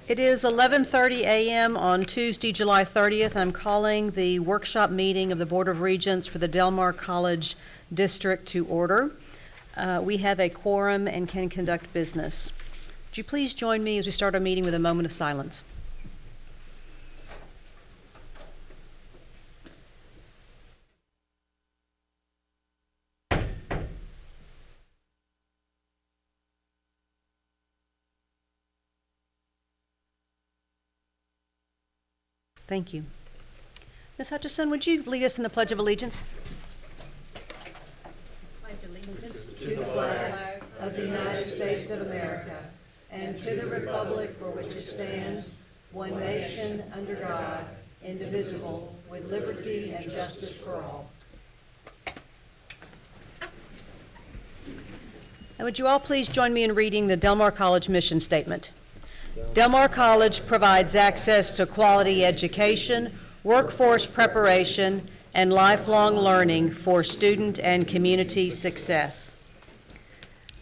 It is 11:30 a.m. on Tuesday, July 30th. I'm calling the workshop meeting of the Board of Regents for the Del Mar College District to order. We have a quorum and can conduct business. Would you please join me as we start our meeting with a moment of silence? Thank you. Ms. Hutchison, would you lead us in the Pledge of Allegiance? Pledge allegiance to the flag of the United States of America and to the republic for which it stands, one nation, under God, indivisible, with liberty and justice for all. And would you all please join me in reading the Del Mar College mission statement? Del Mar College provides access to quality education, workforce preparation, and lifelong learning for student and community success.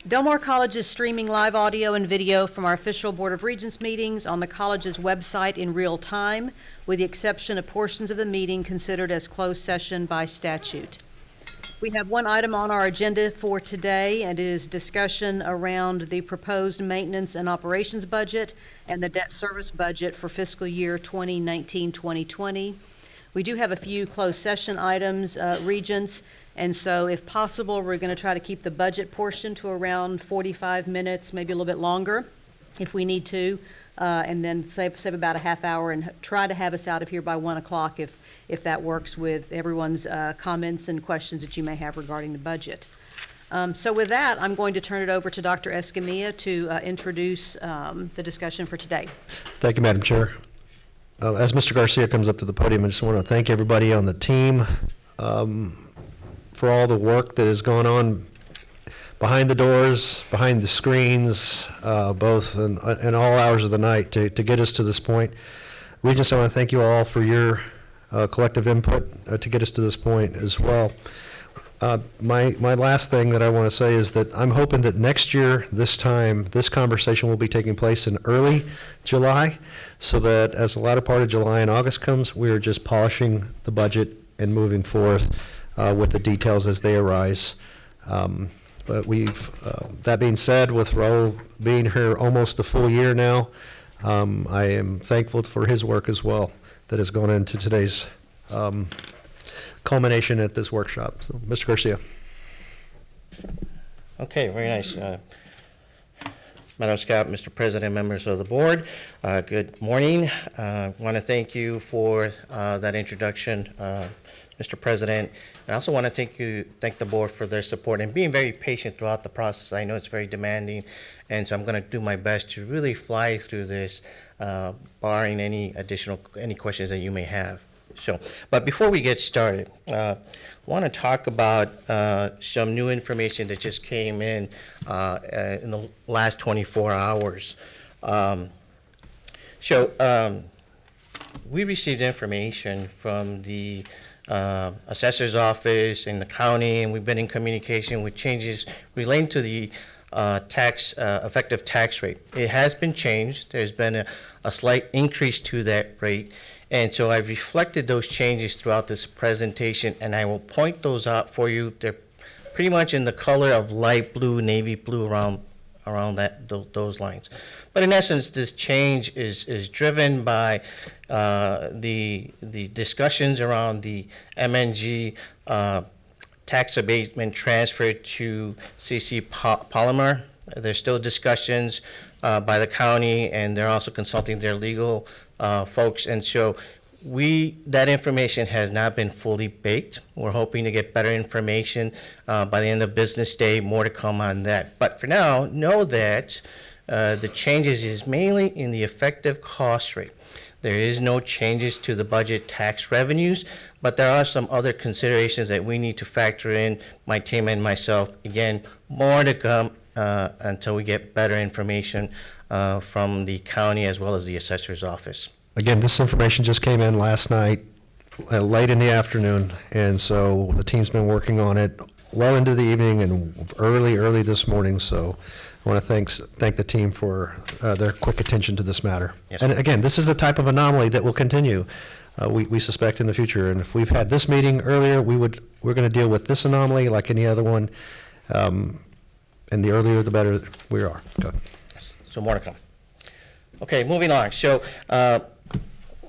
Del Mar College is streaming live audio and video from our official Board of Regents meetings on the college's website in real time, with the exception of portions of the meeting considered as closed session by statute. We have one item on our agenda for today, and it is discussion around the proposed maintenance and operations budget and the debt service budget for fiscal year 2019-2020. We do have a few closed session items, Regents, and so if possible, we're going to try to keep the budget portion to around 45 minutes, maybe a little bit longer if we need to, and then save about a half hour and try to have us out of here by 1 o'clock if that works with everyone's comments and questions that you may have regarding the budget. So with that, I'm going to turn it over to Dr. Escamilla to introduce the discussion for today. Thank you, Madam Chair. As Mr. Garcia comes up to the podium, I just want to thank everybody on the team for all the work that has gone on behind the doors, behind the screens, both in all hours of the night to get us to this point. Regents, I want to thank you all for your collective input to get us to this point as well. My last thing that I want to say is that I'm hoping that next year, this time, this conversation will be taking place in early July, so that as the latter part of July and August comes, we are just polishing the budget and moving forth with the details as they arise. But that being said, with Raul being here almost a full year now, I am thankful for his work as well that has gone into today's culmination at this workshop. So, Mr. Garcia. Okay, very nice. Madam Scott, Mr. President, members of the board, good morning. I want to thank you for that introduction, Mr. President. I also want to thank the board for their support and being very patient throughout the process. I know it's very demanding, and so I'm going to do my best to really fly through this, barring any questions that you may have. So, but before we get started, I want to talk about some new information that just came in the last 24 hours. We received information from the assessor's office in the county, and we've been in communication with changes relating to the effective tax rate. It has been changed. There's been a slight increase to that rate. And so I've reflected those changes throughout this presentation, and I will point those out for you. They're pretty much in the color of light blue, navy blue around those lines. But in essence, this change is driven by the discussions around the MNG tax abatement transfer to CC Polymer. There's still discussions by the county, and they're also consulting their legal folks, and so that information has not been fully baked. We're hoping to get better information by the end of business day, more to come on that. But for now, know that the changes is mainly in the effective cost rate. There is no changes to the budget tax revenues, but there are some other considerations that we need to factor in, my team and myself. Again, more to come until we get better information from the county as well as the assessor's office. Again, this information just came in last night, late in the afternoon, and so the team's been working on it well into the evening and early this morning, so I want to thank the team for their quick attention to this matter. Yes, And sir. again, this is the type of anomaly that will continue, we suspect in the future. And if we've had this meeting earlier, we're going to deal with this anomaly like any other one. And the earlier the better we are. Go. So more to come. Okay, moving on. So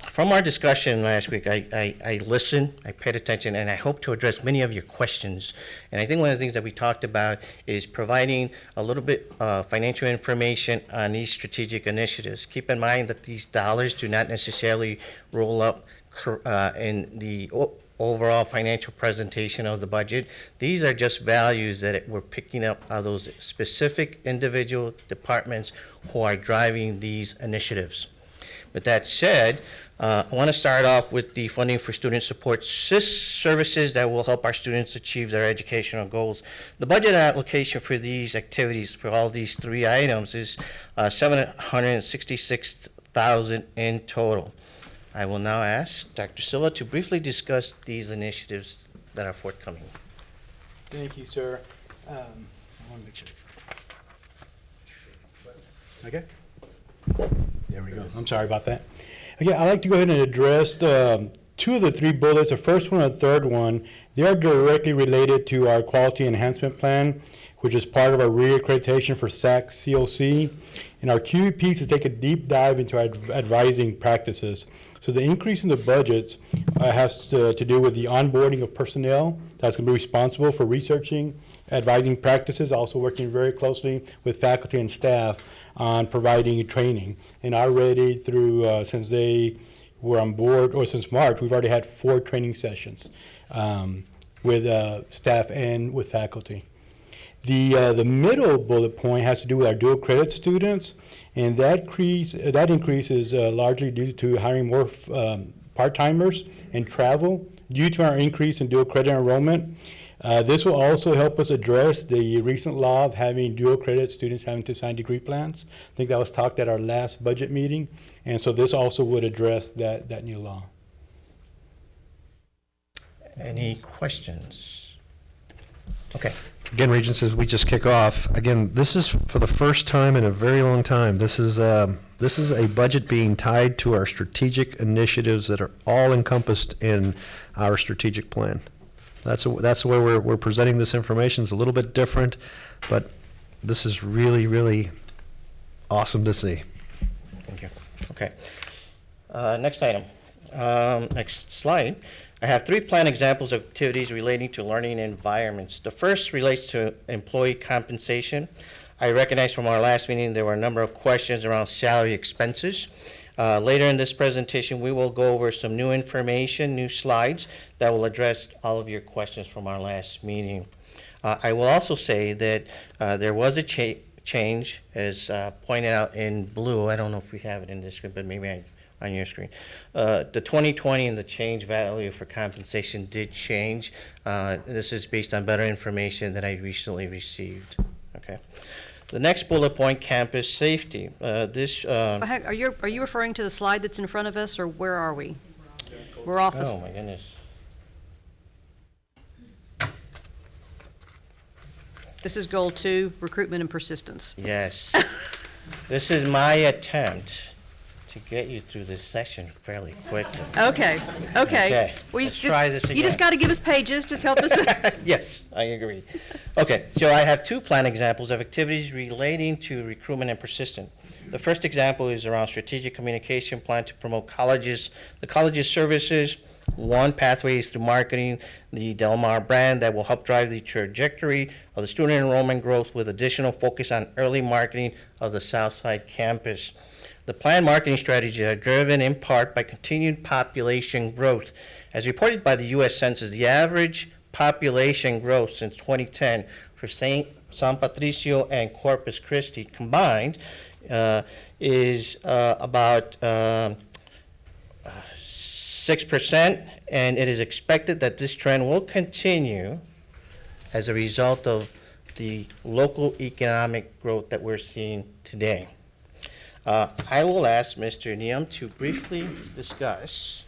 from our discussion last week, I listened, I paid attention, and I hope to address many of your questions. And I think one of the things that we talked about is providing a little bit financial information on these strategic initiatives. Keep in mind that these dollars do not necessarily roll up in the overall financial presentation of the budget. These are just values that we're picking up of those specific individual departments who are driving these initiatives. With that said, I want to start off with the funding for student support services that will help our students achieve their educational goals. The budget allocation for these activities, for all these three items, is $766,000 in total. I will now ask Dr. Silva to briefly discuss these initiatives that are forthcoming. Thank you, sir. I want to make sure. Okay. There we go. I'm sorry about that. Okay, I'd like to go ahead and address two of the three bullets. The first one and the third one, they are directly related to our quality enhancement plan, which is part of our reaccreditation for SAC COC. And our QE piece is take a deep dive into our advising practices. So the increase in the budgets has to do with the onboarding of personnel that's going to be responsible for researching advising practices, also working very closely with faculty and staff on providing training. And already through, since they were on board, or since March, we've already had 4 training sessions with staff and with faculty. The middle bullet point has to do with our dual credit students, and that increase is largely due to hiring more part-timers and travel due to our increase in dual credit enrollment. This will also help us address the recent law of having dual credit students having to sign degree plans. I think that was talked at our last budget meeting, and so this also would address that new law. Any questions? Okay. Again, Regents, as we just kick off, again, this is for the first time in a very long time. This is a budget being tied to our strategic initiatives that are all encompassed in our strategic plan. That's where we're presenting this information. It's a little bit different, but this is really, really awesome to see. Thank you. Okay. Next item. Next slide. I have 3 planned examples of activities relating to learning environments. The first relates to employee compensation. I recognize from our last meeting there were a number of questions around salary expenses. Later in this presentation, we will go over some new information, new slides that will address all of your questions from our last meeting. I will also say that there was a change, as pointed out in blue. I don't know if we have it in this screen, but maybe on your screen. The 2020 and the change value for compensation did change. This is based on better information that I recently received. Okay. The next bullet point, campus safety. Are you referring to the slide that's in front of us, or where are we? We're off. Oh my goodness. This is goal 2, recruitment and persistence. Yes. This is my attempt to get you through this session fairly quickly. Okay. Okay, Well, let's try this You just again. got to give us pages. Just help us. Yes, I agree. Okay, so I have 2 planned examples of activities relating to recruitment and persistence. The first example is around strategic communication plan to promote the college's services. One pathway is through marketing the Del Mar brand that will help drive the trajectory of the student enrollment growth with additional focus on early marketing of the Southside campus. The planned marketing strategies are driven in part by continued population growth. As reported by the U.S. Census, the average population growth since 2010 for San Patricio and Corpus Christi combined is about 6%, and it is expected that this trend will continue as a result of the local economic growth that we're seeing today. I will ask Mr. Neum to briefly discuss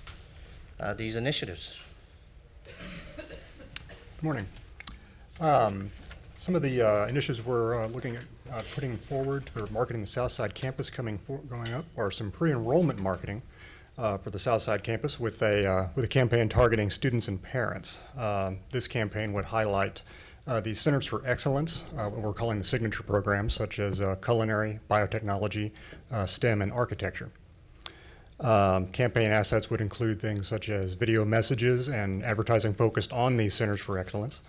these initiatives. Good morning. Some of the initiatives we're looking at putting forward for marketing the Southside campus going up are some pre-enrollment marketing for the Southside campus with a campaign targeting students and parents. This campaign would highlight the Centers for Excellence, what we're calling the signature programs, such as culinary, biotechnology, STEM, and architecture. Campaign assets would include things such as video messages and advertising focused on these Centers for Excellence,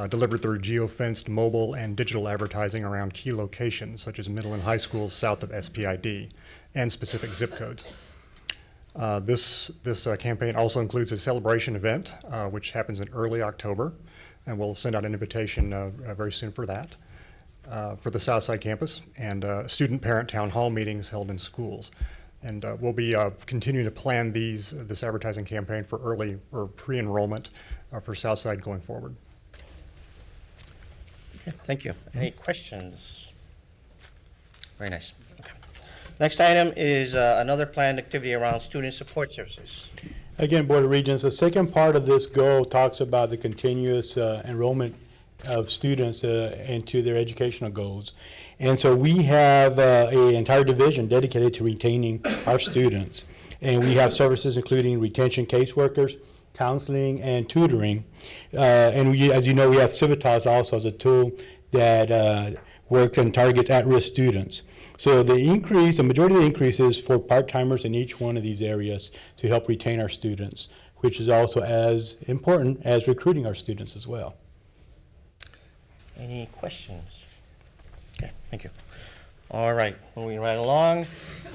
delivered through geo-fenced mobile and digital advertising around key locations, such as middle and high schools south of SPID, and specific zip codes. This campaign also includes a celebration event, which happens in early October, and we'll send out an invitation very soon for that, for the Southside campus, and student-parent town hall meetings held in schools. And we'll be continuing to plan this advertising campaign for early or pre-enrollment for Southside going forward. Okay, thank you. Any questions? Very nice. Okay. Next item is another planned activity around student support services. Again, Board of Regents, the second part of this goal talks about the continuous enrollment of students into their educational goals. And so we have an entire division dedicated to retaining our students. And we have services including retention caseworkers, counseling, and tutoring. And we, as you know, we have Civitas also as a tool that works and targets at-risk students. So the majority of the increase is for part-timers in each one of these areas to help retain our students, which is also as important as recruiting our students as well. Any questions? Okay, thank you. All right, moving right along.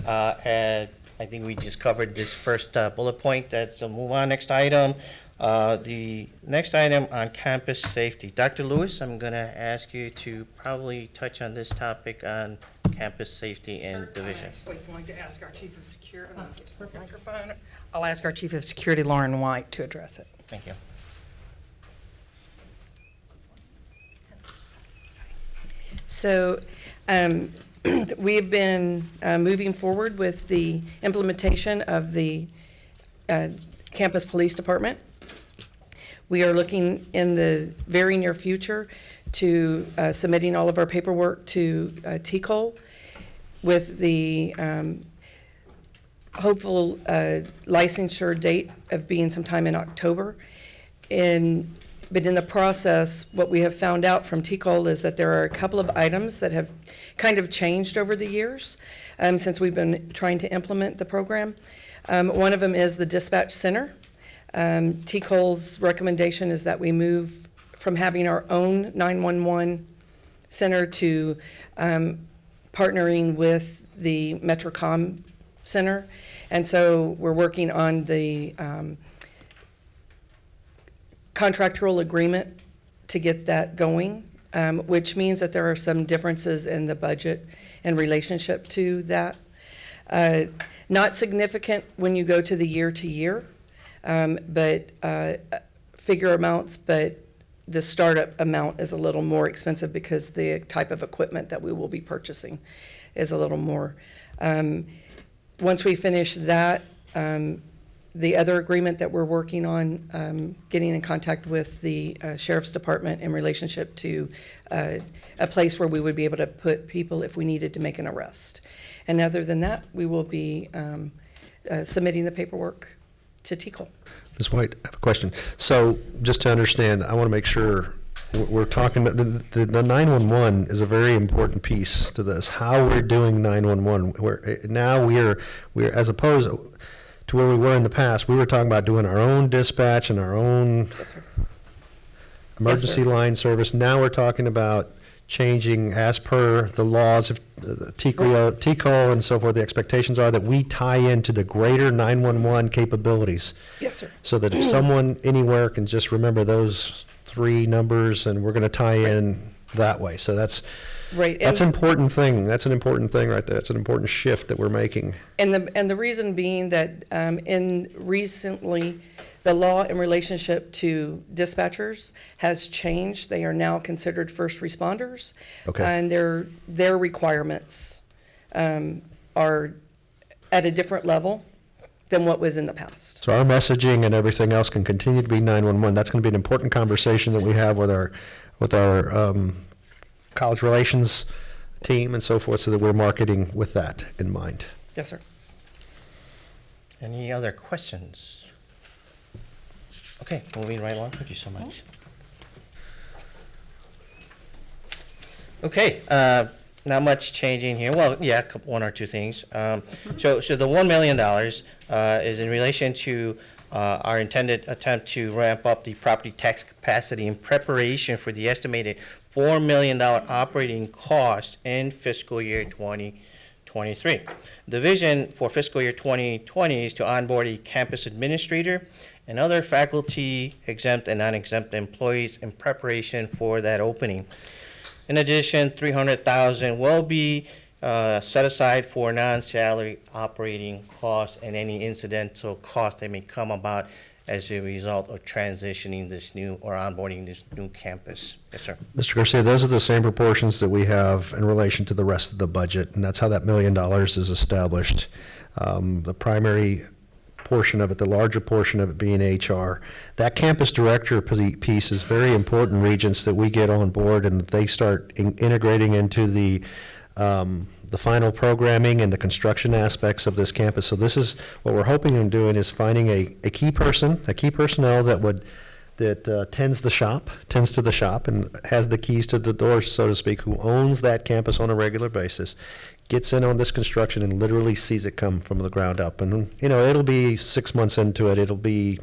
And I think we just covered this first bullet point. So move on, next item. The next item on campus safety. Dr. Lewis, I'm going to ask you to probably touch on this topic on campus safety and division. I'm actually going to ask our Chief of Security, get to the microphone. I'll ask our Chief of Security, Lauren White, to address it. Thank you. So we have been moving forward with the implementation of the campus police department. We are looking in the very near future to submitting all of our paperwork to TCOL with the hopeful licensure date of being sometime in October. But in the process, what we have found out from TCOL is that there are a couple of items that have kind of changed over the years since we've been trying to implement the program. One of them is the dispatch center. TCOL's recommendation is that we move from having our own 911 center to partnering with the Metrocom center. And so we're working on the contractual agreement to get that going, which means that there are some differences in the budget in relationship to that. Not significant when you go to the year-to-year, but figure amounts, but the startup amount is a little more expensive because the type of equipment that we will be purchasing is a little more. Once we finish that, the other agreement that we're working on, getting in contact with the Sheriff's Department in relationship to a place where we would be able to put people if we needed to make an arrest. And other than that, we will be submitting the paperwork to TCOL. Ms. White, I have a question. So just to understand, I want to make sure we're talking about the 911 is a very important piece to this. How we're doing 911. Now we're as opposed to where we were in the past, we were talking about doing our own dispatch and our own emergency line service. Now we're talking about changing as per the laws of TCOL and so forth. The expectations are that we tie into the greater 911 capabilities. Yes, sir. So that if someone anywhere can just remember those three numbers, and we're going to tie in that way. So that's right. That's an important thing. That's an important thing right there. It's an important shift that we're making. And the reason being that in recently, the law in relationship to dispatchers has changed. They are now considered first responders. Okay. And their requirements are at a different level than what was in the past. So our messaging and everything else can continue to be 911. That's going to be an important conversation that we have with our college relations team and so forth, so that we're marketing with that in mind. Yes, sir. Any other questions? Okay, moving right along. Thank you so much. Okay, not much changing here. Well, yeah, one or two things. So the $1 million is in relation to our intended attempt to ramp up the property tax capacity in preparation for the estimated $4 million operating cost in fiscal year 2023. The vision for fiscal year 2020 is to onboard a campus administrator and other faculty exempt and non-exempt employees in preparation for that opening. In addition, $300,000 will be set aside for non-salary operating costs and any incidental costs that may come about as a result of transitioning this new or onboarding this new campus. Yes, sir. Mr. Garcia, those are the same proportions that we have in relation to the rest of the budget, and that's how that $1 million is established. The primary portion of it, the larger portion of it being HR. That campus director piece is very important, Regents, that we get on board and they start integrating into the final programming and the construction aspects of this campus. So this is what we're hoping and doing, is finding a key personnel that tends to the shop and has the keys to the door, so to speak, who owns that campus on a regular basis, gets in on this construction and literally sees it come from the ground up. And, it'll be 6 months into it. It'll be,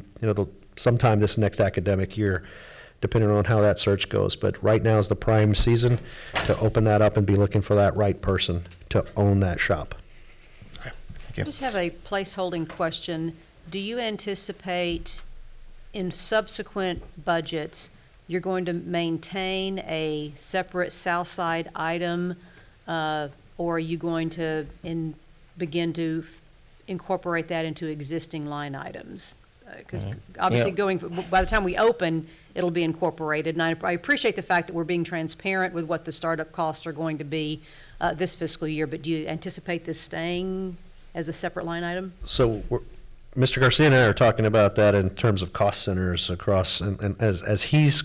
sometime this next academic year, depending on how that search goes. But right now is the prime season to open that up and be looking for that right person to own that shop. Thank I you. just have a placeholding question. Do you anticipate in subsequent budgets, you're going to maintain a separate Southside item, or are you going to begin to incorporate that into existing line items? Because obviously by the time we open, it'll be incorporated. And I appreciate the fact that we're being transparent with what the startup costs are going to be this fiscal year, but do you anticipate this staying as a separate line item? So Mr. Garcia and I are talking about that in terms of cost centers across, and as he's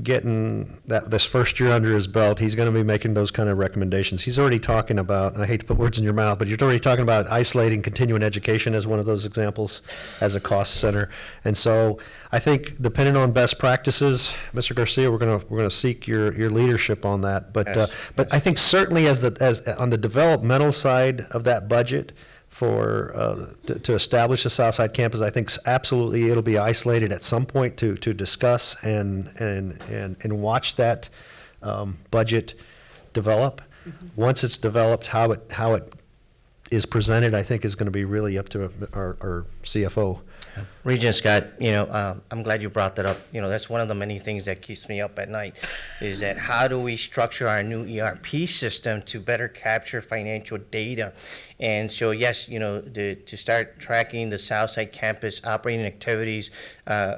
getting this first year under his belt, he's going to be making those kind of recommendations. He's already talking about, and I hate to put words in your mouth, but you're already talking about isolating continuing education as one of those examples as a cost center. And so I think, depending on best practices, Mr. Garcia, we're going to seek your leadership on that. But Yes. I think certainly as on the developmental side of that budget, to establish the Southside campus, I think absolutely it'll be isolated at some point to discuss and watch that budget develop. Mm-hmm. Once it's developed, how it is presented, I think is going to be really up to our CFO. Regent Scott, I'm glad you brought that up. That's one of the many things that keeps me up at night, is that how do we structure our new ERP system to better capture financial data? And so, yes, to start tracking the Southside campus operating activities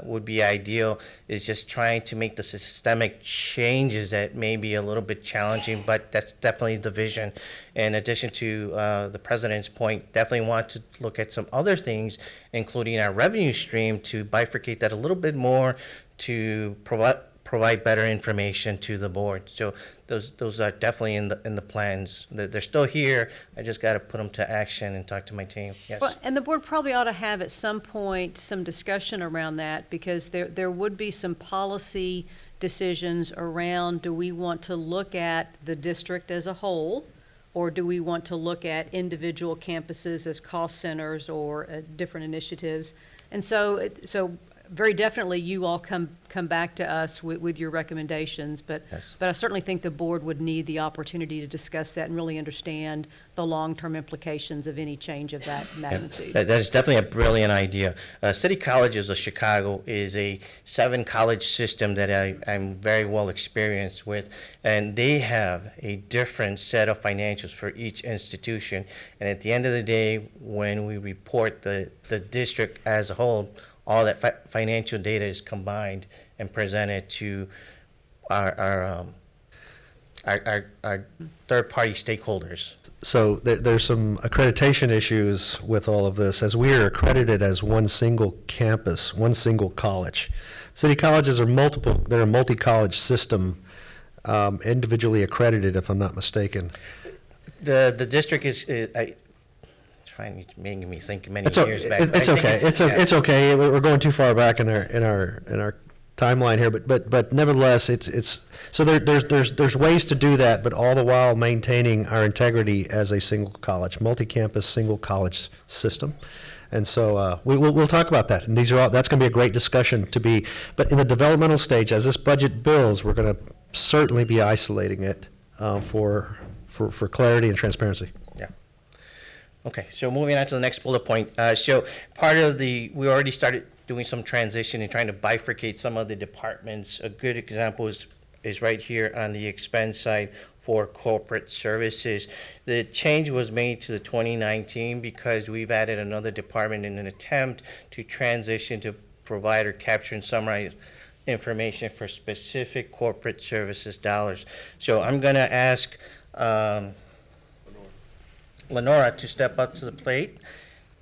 would be ideal. Is just trying to make the systemic changes that may be a little bit challenging, but that's definitely the vision. In addition to the president's point, definitely want to look at some other things, including our revenue stream, to bifurcate that a little bit more to provide better information to the board. So those are definitely in the plans. They're still here. I just got to put them to action and talk to my team. Yes. Well, and the board probably ought to have at some point some discussion around that, because there would be some policy decisions around, do we want to look at the district as a whole, or do we want to look at individual campuses as cost centers or different initiatives? And so very definitely you all come back to us with your recommendations, but Yes. I certainly think the board would need the opportunity to discuss that and really understand the long-term implications of any change of that magnitude. That is definitely a brilliant idea. City Colleges of Chicago is a 7-college system that I'm very well experienced with, and they have a different set of financials for each institution. And at the end of the day, when we report the district as a whole, all that financial data is combined and presented to our third-party stakeholders. So there's some accreditation issues with all of this, as we are accredited as one single campus, one single college. City colleges are multiple, they're a multi-college system, individually accredited, if I'm not mistaken. The district is, trying to make me think many It's years back. it's I think okay. It's okay. We're going too far back in our timeline here, but nevertheless, it's so there's ways to do that, but all the while maintaining our integrity as a single college, multi-campus, single college system. And so we'll talk about that. And that's going to be a great discussion to be. But in the developmental stage, as this budget builds, we're going to certainly be isolating it for clarity and transparency. Yeah. Okay, so moving on to the next bullet point. So part of we already started doing some transition and trying to bifurcate some of the departments. A good example is right here on the expense side for corporate services. The change was made to the 2019 because we've added another department in an attempt to transition to provide or capture and summarize information for specific corporate services dollars. So I'm going to ask Lenora to step up to the plate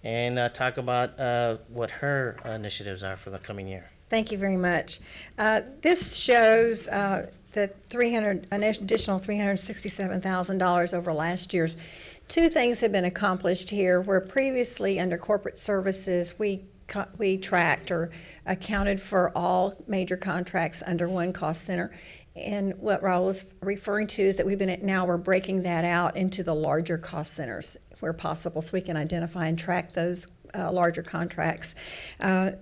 and talk about what her initiatives are for the coming year. Thank you very much. This shows the an additional $367,000 over last year's. Two things have been accomplished here, where previously under corporate services, we tracked or accounted for all major contracts under one cost center. And what Raul was referring to is that we're breaking that out into the larger cost centers where possible, so we can identify and track those larger contracts.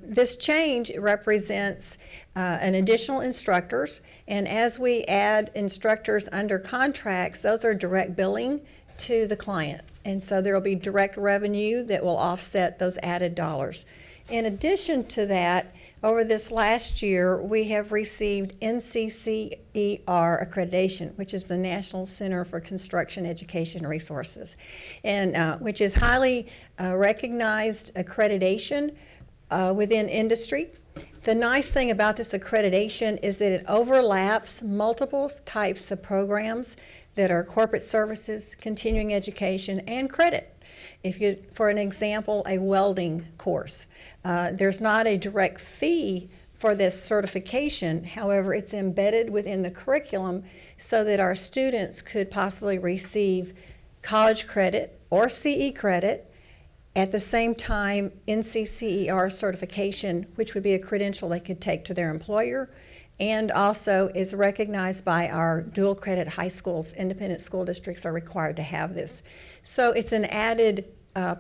This change represents an additional instructors, and as we add instructors under contracts, those are direct billing to the client, and so there will be direct revenue that will offset those added dollars. In addition to that, over this last year, we have received NCCER accreditation, which is the National Center for Construction Education Resources, and which is highly recognized accreditation within industry. The nice thing about this accreditation is that it overlaps multiple types of programs that are corporate services, continuing education, and credit. For an example, a welding course. There's not a direct fee for this certification. However, it's embedded within the curriculum so that our students could possibly receive college credit or CE credit, at the same time NCCER certification, which would be a credential they could take to their employer, and also is recognized by our dual credit high schools. Independent school districts are required to have this. So it's an added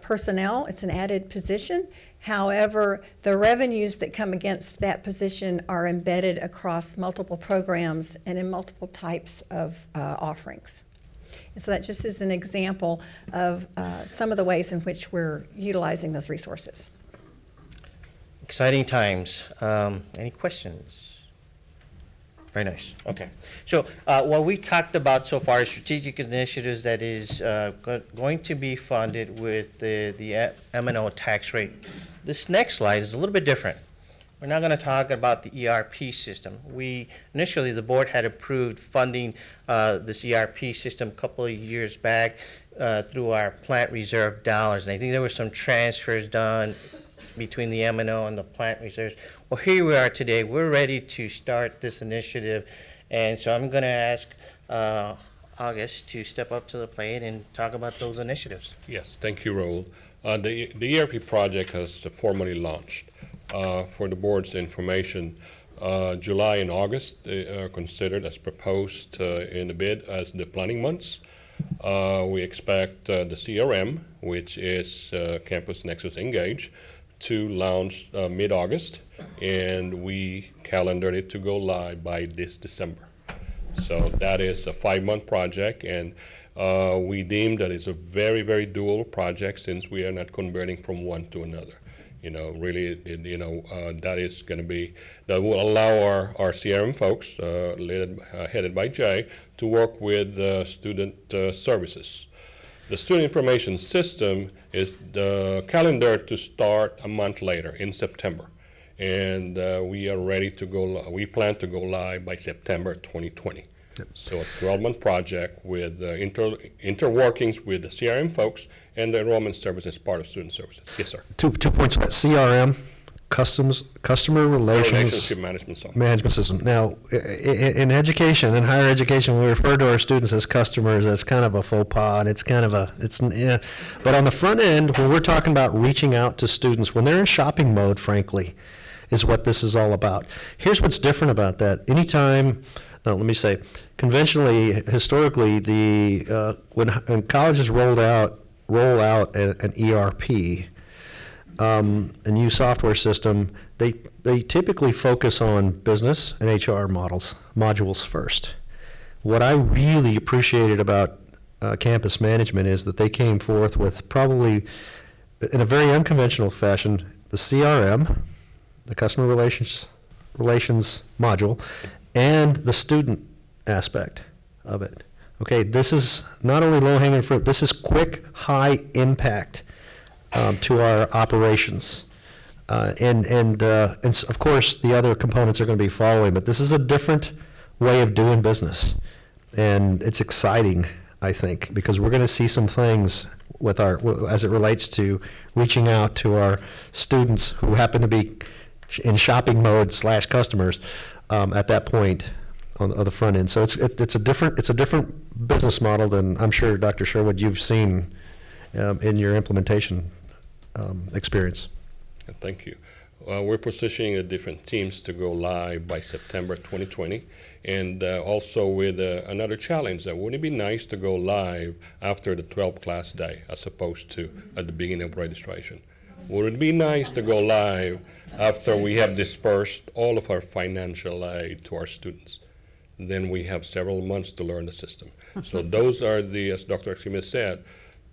personnel, it's an added position. However, the revenues that come against that position are embedded across multiple programs and in multiple types of offerings. And so that just is an example of some of the ways in which we're utilizing those resources. Exciting times. Any questions? Very nice. Okay. So what we've talked about so far is strategic initiatives that is going to be funded with the M&O tax rate. This next slide is a little bit different. We're not going to talk about the ERP system. Initially, the board had approved funding this ERP system a couple of years back through our plant reserve dollars. And I think there were some transfers done between the M&O and the plant reserves. Well, here we are today. We're ready to start this initiative. And so I'm going to ask August to step up to the plate and talk about those initiatives. Yes, thank you, Raul. The ERP project has formally launched. For the board's information, July and August are considered as proposed in the bid as the planning months. We expect the CRM, which is Campus Nexus Engage, to launch mid-August, and we calendared it to go live by this December. So that is a 5-month project, and we deem that it's a very, very dual project since we are not converting from one to another. Really, that is going to be, that will allow our CRM folks, headed by Jay, to work with student services. The student information system is the calendar to start a month later in September. And we are ready to go, we plan to go live by September 2020. Yep. So a 12-month project with interworkings with the CRM folks and the enrollment service as part of student services. Yes, sir. 2 points on that. CRM, customer relations Relationship management software. management system. Now, in education, in higher education, we refer to our students as customers. That's kind of a faux pas, and it's kind of yeah. But on the front end, when we're talking about reaching out to students, when they're in shopping mode, frankly, is what this is all about. Here's what's different about that. Anytime, no, let me say, conventionally, historically, when colleges roll out an ERP, a new software system, they typically focus on business and HR modules first. What I really appreciated about campus management is that they came forth with, probably in a very unconventional fashion, the CRM, the customer relations module, and the student aspect of it. Okay, this is not only low-hanging fruit, this is quick, high impact to our operations. And of course, the other components are going to be following, but this is a different way of doing business. And it's exciting, I think, because we're going to see some things as it relates to reaching out to our students who happen to be in shopping mode / customers at that point on the front end. So it's a different business model than I'm sure, Dr. Sherwood, you've seen in your implementation experience. Thank you. We're positioning the different teams to go live by September 2020, and also with another challenge that wouldn't it be nice to go live after the 12th class day as opposed to at the beginning of registration? Would it be nice to go live after we have dispersed all of our financial aid to our students? Then we have several months to learn the system. So those are as Dr. Axime said,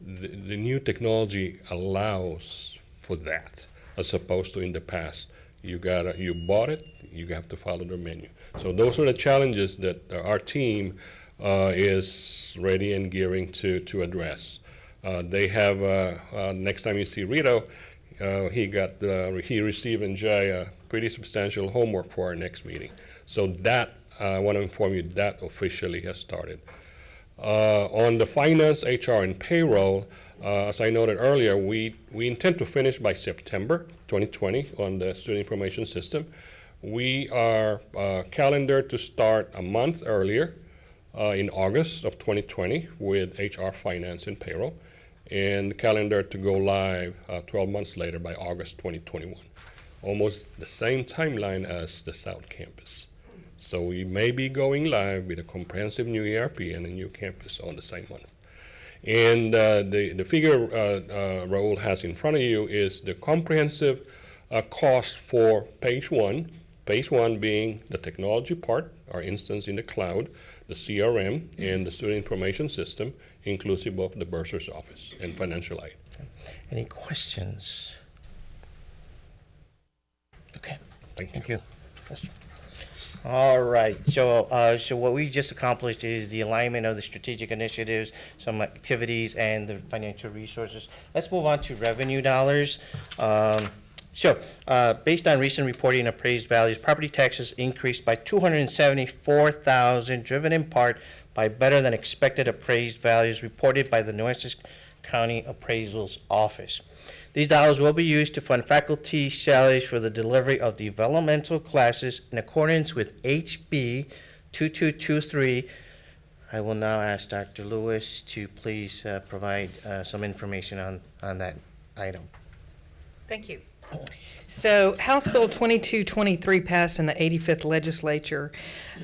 the new technology allows for that, as opposed to in the past. You bought it, you have to follow the menu. So those are the challenges that our team is ready and gearing to address. They have, next time you see Rito, he received and Jay a pretty substantial homework for our next meeting. So that, I want to inform you, that officially has started. On the finance, HR, and payroll, as I noted earlier, we intend to finish by September 2020 on the student information system. We are calendared to start a month earlier in August of 2020 with HR, finance, and payroll, and calendar to go live 12 months later by August 2021. Almost the same timeline as the South Campus. So we may be going live with a comprehensive new ERP and a new campus on the same month. And the figure Raul has in front of you is the comprehensive cost for phase one being the technology part, our instance in the cloud, the CRM, and the student information system, inclusive of the bursar's office and financial aid. Any questions? Okay, thank you. All right, so what we just accomplished is the alignment of the strategic initiatives, some activities, and the financial resources. Let's move on to revenue dollars. Based on recent reporting and appraised values, property taxes increased by $274,000, driven in part by better than expected appraised values reported by the Nueces County Appraisal's Office. These dollars will be used to fund faculty salaries for the delivery of developmental classes in accordance with HB 2223. I will now ask Dr. Lewis to please provide some information on that item. Thank you. So House Bill 2223 passed in the 85th legislature.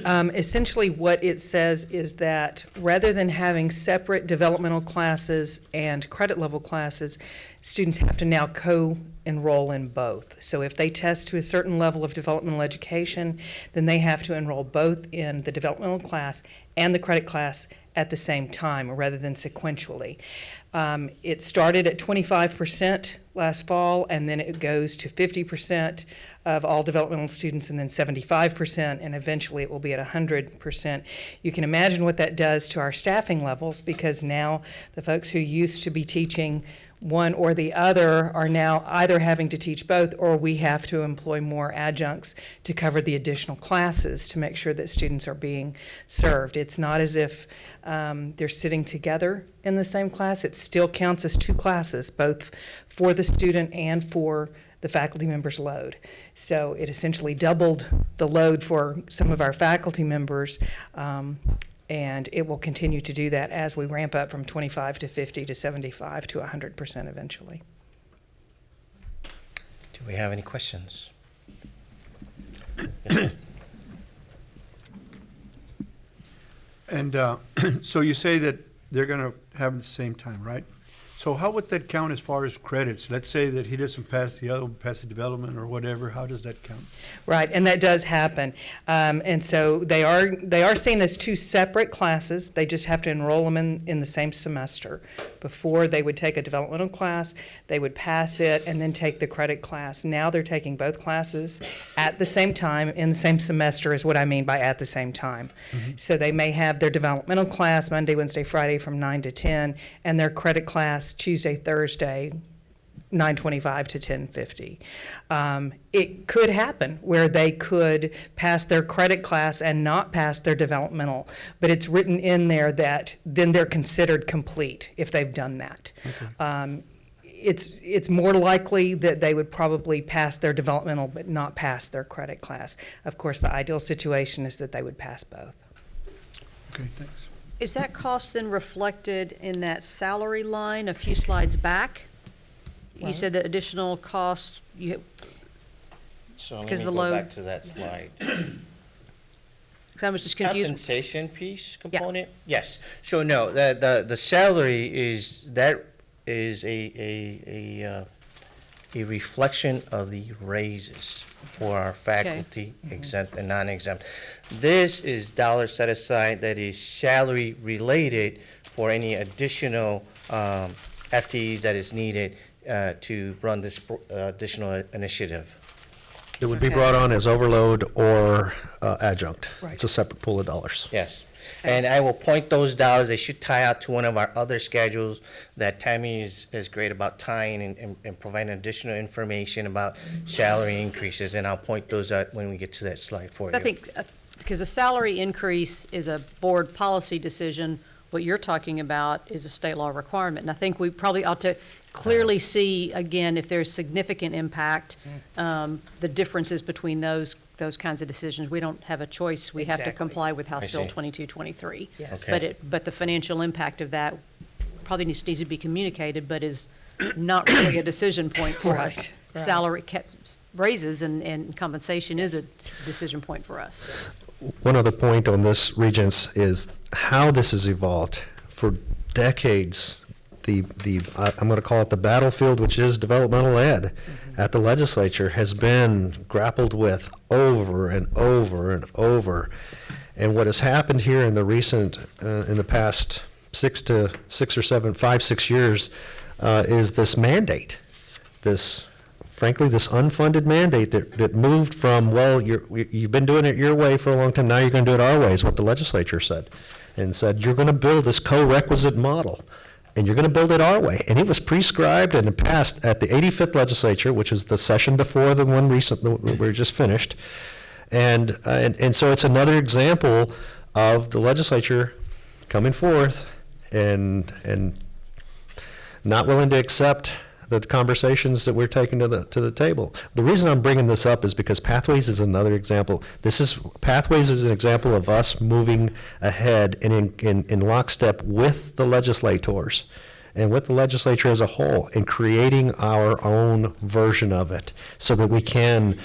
Essentially what it says is that rather than having separate developmental classes and credit level classes, students have to now co-enroll in both. So if they test to a certain level of developmental education, then they have to enroll both in the developmental class and the credit class at the same time rather than sequentially. It started at 25% last fall, and then it goes to 50% of all developmental students, and then 75%, and eventually it will be at 100%. You can imagine what that does to our staffing levels, because now the folks who used to be teaching one or the other are now either having to teach both, or we have to employ more adjuncts to cover the additional classes to make sure that students are being served. It's not as if they're sitting together in the same class. It still counts as two classes, both for the student and for the faculty members' load. So it essentially doubled the load for some of our faculty members, and it will continue to do that as we ramp up from 25 to 50 to 75 to 100% eventually. Do we have any questions? And so you say that they're going to have the same time, right? So how would that count as far as credits? Let's say that he doesn't pass the other, pass the development or whatever. How does that count? Right, and that does happen. And so they are seen as two separate classes. They just have to enroll them in the same semester. Before, they would take a developmental class, they would pass it, and then take the credit class. Now they're taking both classes at the same time in the same semester is what I mean by at the same time. So they may have their developmental class Monday, Wednesday, Friday from 9 to 10, and their credit class Tuesday, Thursday, 9:25 to 10:50. It could happen where they could pass their credit class and not pass their developmental, but it's written in there that then they're considered complete if they've done that. It's more likely that they would probably pass their developmental but not pass their credit class. Of course, the ideal situation is that they would pass both. Okay, thanks. Is that cost then reflected in that salary line a few slides back? You Well- said the additional cost, So let 'Cause me the go load- back to that slide. because I was just confused. Compensation piece component? Yes. So no, the salary is, that is a reflection of the raises for our faculty, exempt and non-exempt. This is dollars set aside that is salary related for any additional FTEs that is needed to run this additional initiative. It would be Okay. brought on as overload or adjunct. Right. It's a separate pool of dollars. Yes. And I will point those dollars, they should tie out to one of our other schedules that Tammy is great about tying and providing additional information about salary increases, and I'll point those out when we get to that slide for you. I think, because a salary increase is a board policy decision, what you're talking about is a state law requirement. And I think we probably ought to clearly see, again, if there's significant impact, the differences between those kinds of decisions. We don't have a choice. We have to Exactly. comply with House I Bill see. 2223. Yes. Okay. But the financial impact of that probably needs to be communicated, but is not really a decision point for us. Right, right. Salary raises and compensation is a decision point for us. One other point on this, Regents, is how this has evolved. For decades, I'm going to call it the battlefield, which is developmental ed, at the legislature has been grappled with over and over and over. And what has happened here in the recent, in the past 6 years, is this mandate, frankly, this unfunded mandate that moved from, well, you've been doing it your way for a long time, now you're going to do it our way, is what the legislature said. And said, you're going to build this co-requisite model, and you're going to build it our way. And it was prescribed and passed at the 85th legislature, which is the session before the one recent that we just finished. And so it's another example of the legislature coming forth and not willing to accept the conversations that we're taking to the table. The reason I'm bringing this up is because Pathways is another example. Pathways is an example of us moving ahead and in lockstep with the legislators and with the legislature as a whole and creating our own version of it so that we can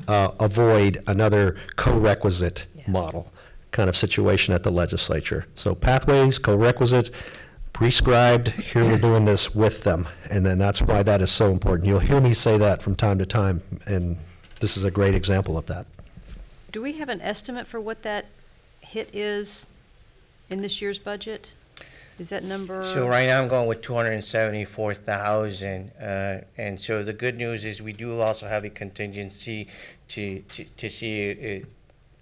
avoid another co-requisite model kind of situation at the legislature. So Pathways, co-requisites, prescribed, here we're doing this with them, and then that's why that is so important. You'll hear me say that from time to time, and this is a great example of that. Do we have an estimate for what that hit is in this year's budget? Is that number? So right now I'm going with 274,000, and so the good news is we do also have a contingency to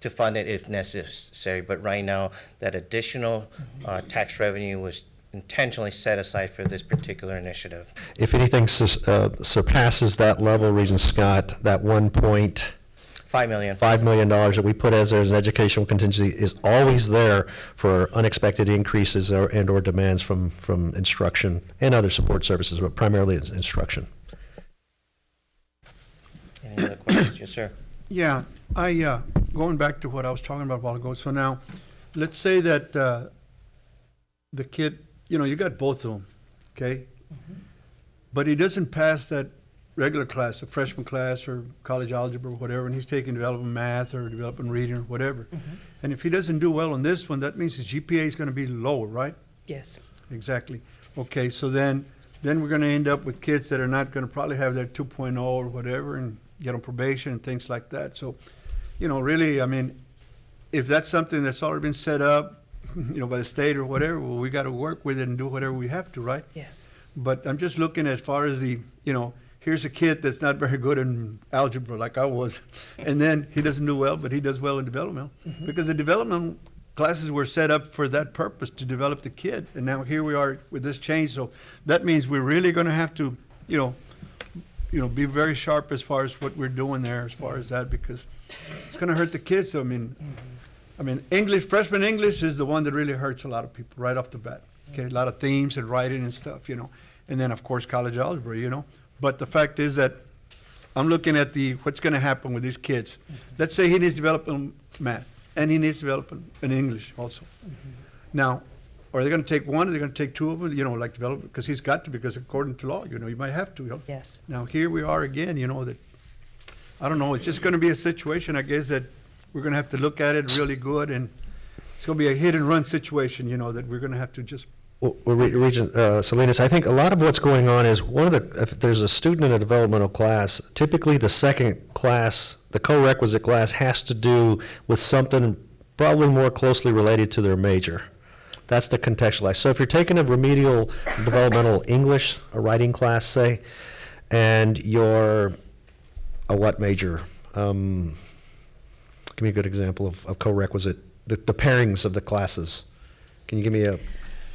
fund it if necessary. But right now, that additional tax revenue was intentionally set aside for this particular initiative. If anything surpasses that level, Regent Scott, that $5 million. $1.5 million that we put as an educational contingency is always there for unexpected increases and/or demands from instruction and other support services, but primarily it's instruction. Any other questions? Yes, sir. Yeah, going back to what I was talking about a while ago, so now, let's say that the kid, you got both of them, okay? But he doesn't pass that regular class, a freshman class or college algebra or whatever, and he's taking development math or development reading or whatever. And if he doesn't do well on this one, that means his GPA is gonna be lower, right? Yes. Exactly. Okay, so then we're gonna end up with kids that are not gonna probably have their 2.0 or whatever and get on probation and things like that. So, really, I mean, if that's something that's already been set up, by the state or whatever, well, we gotta work with it and do whatever we have to, right? Yes. But I'm just looking as far as here's a kid that's not very good in algebra like I was, and then he doesn't do well, but he does well in developmental. Because the developmental classes were set up for that purpose, to develop the kid, and now here we are with this change, so that means we're really gonna have to, be very sharp as far as what we're doing there, as far as that, because it's gonna hurt the kids. I mean, English, freshman English is the one that really hurts a lot of people right off the bat. Okay, a lot of themes and writing and stuff, and then of course college algebra, But the fact is that I'm looking at what's going to happen with these kids. Let's say he needs development math, and he needs development in English also. Now, are they going to take one? Are they going to take two of them? Like development, because he's got to, because according to law, you might have to. Yes. Now here we are again. That I don't know. It's just going to be a situation, I guess, that we're going to have to look at it really good, and it's going to be a hit and run situation. That we're going to have to just. Well, Regent Salinas, I think a lot of what's going on is if there's a student in a developmental class, typically the second class, the co-requisite class, has to do with something probably more closely related to their major. That's the contextualized. So if you're taking a remedial developmental English, a writing class, say, and you're a what major? Give me a good example of co-requisite, the pairings of the classes. Can you give me a...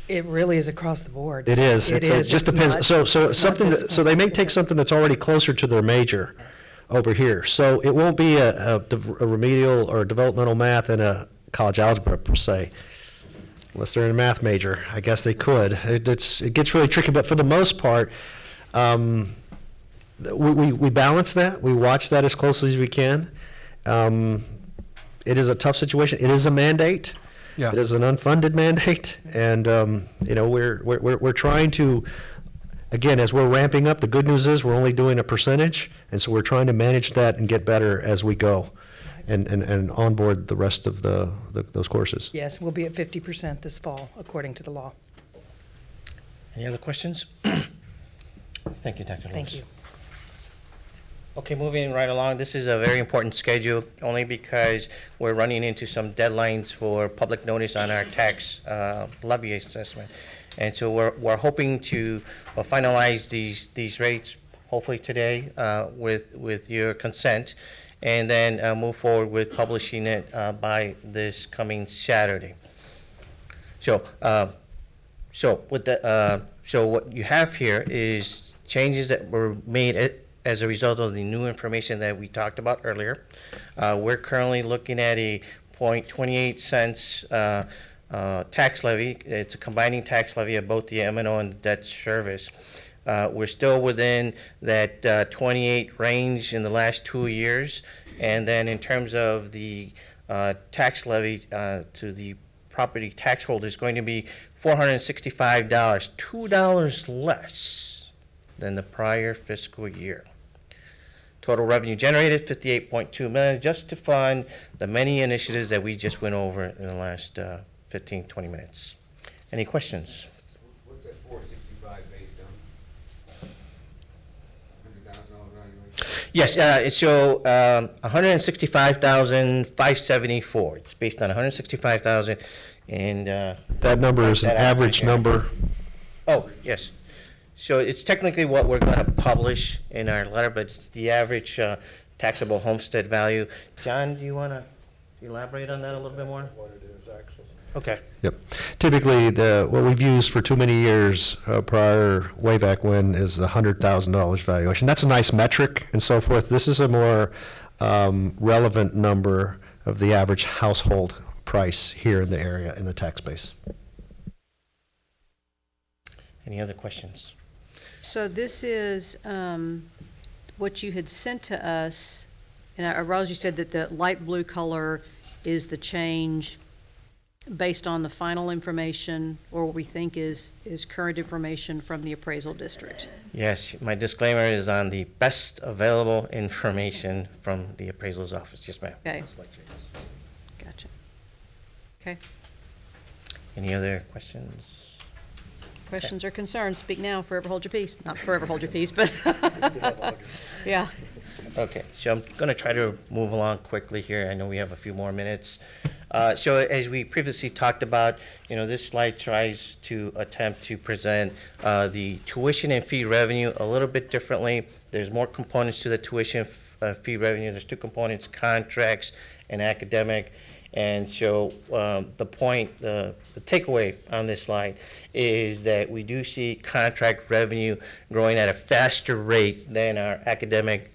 It really is across the board. It is. It It is. just It's depends. not- So it's not something, just so they may specific. take something that's already closer to their major Yes. over here. So it won't be a remedial or developmental math and a college algebra per se, unless they're in a math major. I guess they could. It gets really tricky, but for the most part, we balance that. We watch that as closely as we can. It is a tough situation. It is a mandate. Yeah. It is an unfunded mandate, and we're trying to, again, as we're ramping up. The good news is we're only doing a percentage, and so we're trying to manage that and get better as we go, and onboard the rest of those courses. Yes, we'll be at 50% this fall, according to the law. Any other questions? Thank you, Dr. Lewis. Thank you. Okay, moving right along, this is a very important schedule, only because we're running into some deadlines for public notice on our tax levy assessment. And so we're hoping to finalize these rates, hopefully today, with your consent, and then move forward with publishing it by this coming Saturday. So what you have here is changes that were made as a result of the new information that we talked about earlier. We're currently looking at a 0.28 cents tax levy. It's a combining tax levy of both the M&O and the debt service. We're still within that 28 range in the last 2 years. And then in terms of the tax levy to the property tax holder is going to be $465, $2 less than the prior fiscal year. Total revenue generated, $58.2 million, just to fund the many initiatives that we just went over in the last 15, 20 minutes. Any questions? What's that 465 based on? $100,000 valuation? Yes, so 165,574. It's based on 165,000, and That number is an That average average, yeah. number. oh, yes. So it's technically what we're going to publish in our letter, but it's the average taxable homestead value. John, do you want to elaborate on that a little bit more? What it is, actually. Okay. Yep. Typically, what we've used for too many years prior, way back when, is the $100,000 valuation. That's a nice metric and so forth. This is a more relevant number of the average household price here in the area, in the tax base. Any other questions? So this is what you had sent to us, and I realize you said that the light blue color is the change based on the final information, or what we think is current information from the appraisal district. Yes, my disclaimer is on the best available information from the appraisal's office. Yes, ma'am. Okay. Gotcha. Okay. Any other questions? Questions or concerns, speak now, forever hold your peace. Not forever hold your peace, but, yeah. Okay, so I'm going to try to move along quickly here. I know we have a few more minutes. So as we previously talked about, this slide tries to attempt to present the tuition and fee revenue a little bit differently. There's more components to the tuition fee revenue. There's two components, contracts and academic. And so the takeaway on this slide is that we do see contract revenue growing at a faster rate than our academic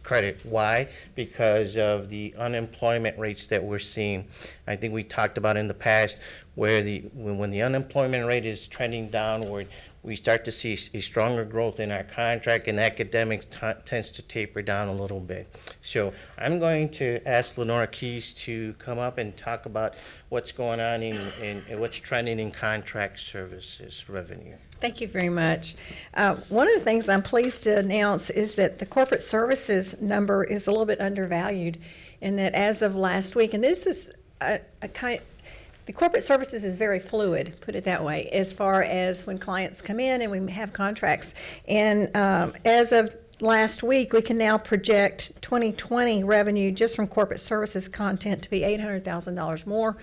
credit. Why? Because of the unemployment rates that we're seeing. I think we talked about in the past where when the unemployment rate is trending downward, we start to see a stronger growth in our contract, and academic tends to taper down a little bit. So I'm going to ask Lenora Keys to come up and talk about what's going on in what's trending in contract services revenue. Thank you very much. One of the things I'm pleased to announce is that the corporate services number is a little bit undervalued, and that as of last week, and this is the corporate services is very fluid, put it that way, as far as when clients come in and we have contracts. And as of last week, we can now project 2020 revenue just from corporate services content to be $800,000 more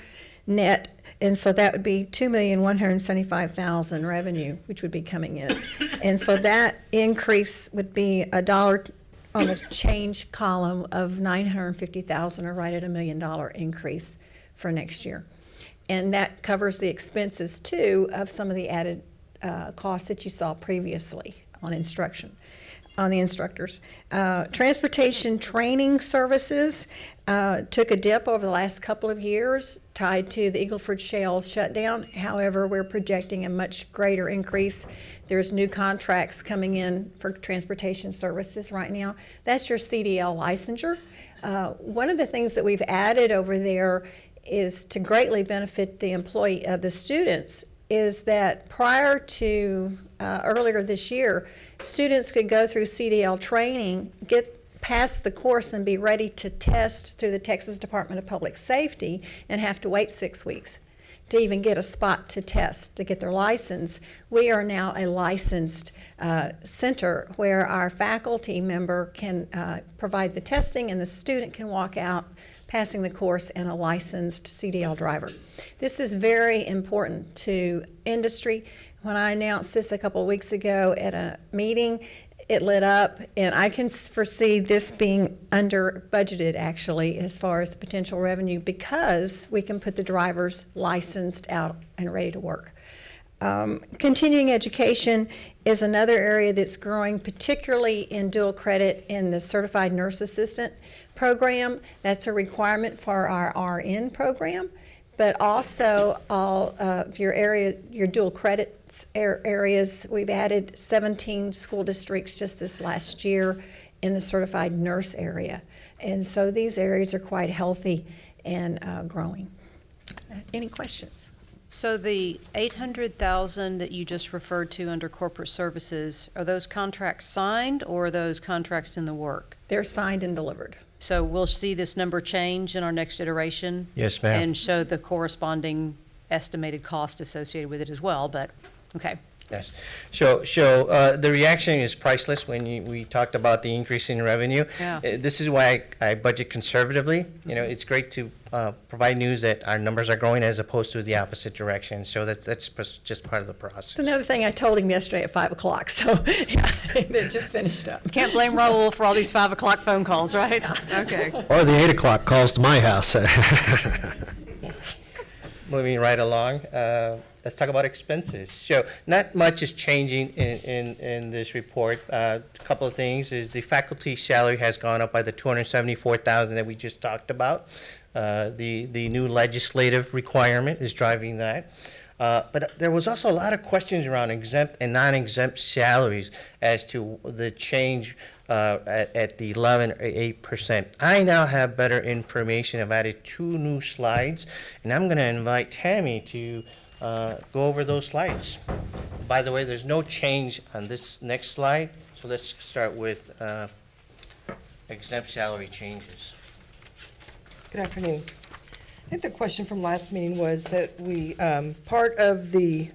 net. And so that would be $2,175,000 revenue, which would be coming in. And so that increase would be $1 on the change column of $950,000, or right at $1 million increase for next year. And that covers the expenses, too, of some of the added costs that you saw previously on the instructors. Transportation training services took a dip over the last couple of years tied to the Eagle Ford Shale shutdown. However, we're projecting a much greater increase. There's new contracts coming in for transportation services right now. That's your CDL licensure. One of the things that we've added over there is to greatly benefit the students, is that prior to earlier this year, students could go through CDL training, get past the course and be ready to test through the Texas Department of Public Safety, and have to wait 6 weeks to even get a spot to test, to get their license. We are now a licensed center where our faculty member can provide the testing, and the student can walk out passing the course and a licensed CDL driver. This is very important to industry. When I announced this a couple of weeks ago at a meeting, it lit up, and I can foresee this being under budgeted, actually, as far as potential revenue, because we can put the drivers licensed out and ready to work. Continuing education is another area that's growing, particularly in dual credit in the Certified Nurse Assistant program. That's a requirement for our RN program, but also all your dual credits areas. We've added 17 school districts just this last year in the certified nurse area. And so these areas are quite healthy and growing. Any questions? So the 800,000 that you just referred to under corporate services, are those contracts signed, or are those contracts in the work? They're signed and delivered. So we'll see this number change in our next iteration? Yes, ma'am. And show the corresponding estimated cost associated with it as well, but, okay. Yes. So the reaction is priceless when we talked about the increase in revenue. Yeah. This is why I budget conservatively. It's great to provide news that our numbers are growing as opposed to the opposite direction. So that's just part of the process. It's another thing I told him yesterday at 5 o'clock, so yeah, it just finished up. Can't blame Raul for all these 5 o'clock phone calls, right? Okay. Or the 8 o'clock calls to my house. Moving right along, let's talk about expenses. So not much is changing in this report. A couple of things is the faculty salary has gone up by the $274,000 that we just talked about. The new legislative requirement is driving that. But there was also a lot of questions around exempt and non-exempt salaries as to the change at the 11 or 8%. I now have better information. I've added 2 new slides, and I'm going to invite Tammy to go over those slides. By the way, there's no change on this next slide, so let's start with exempt salary changes. Good afternoon. I think the question from last meeting was that we, part of the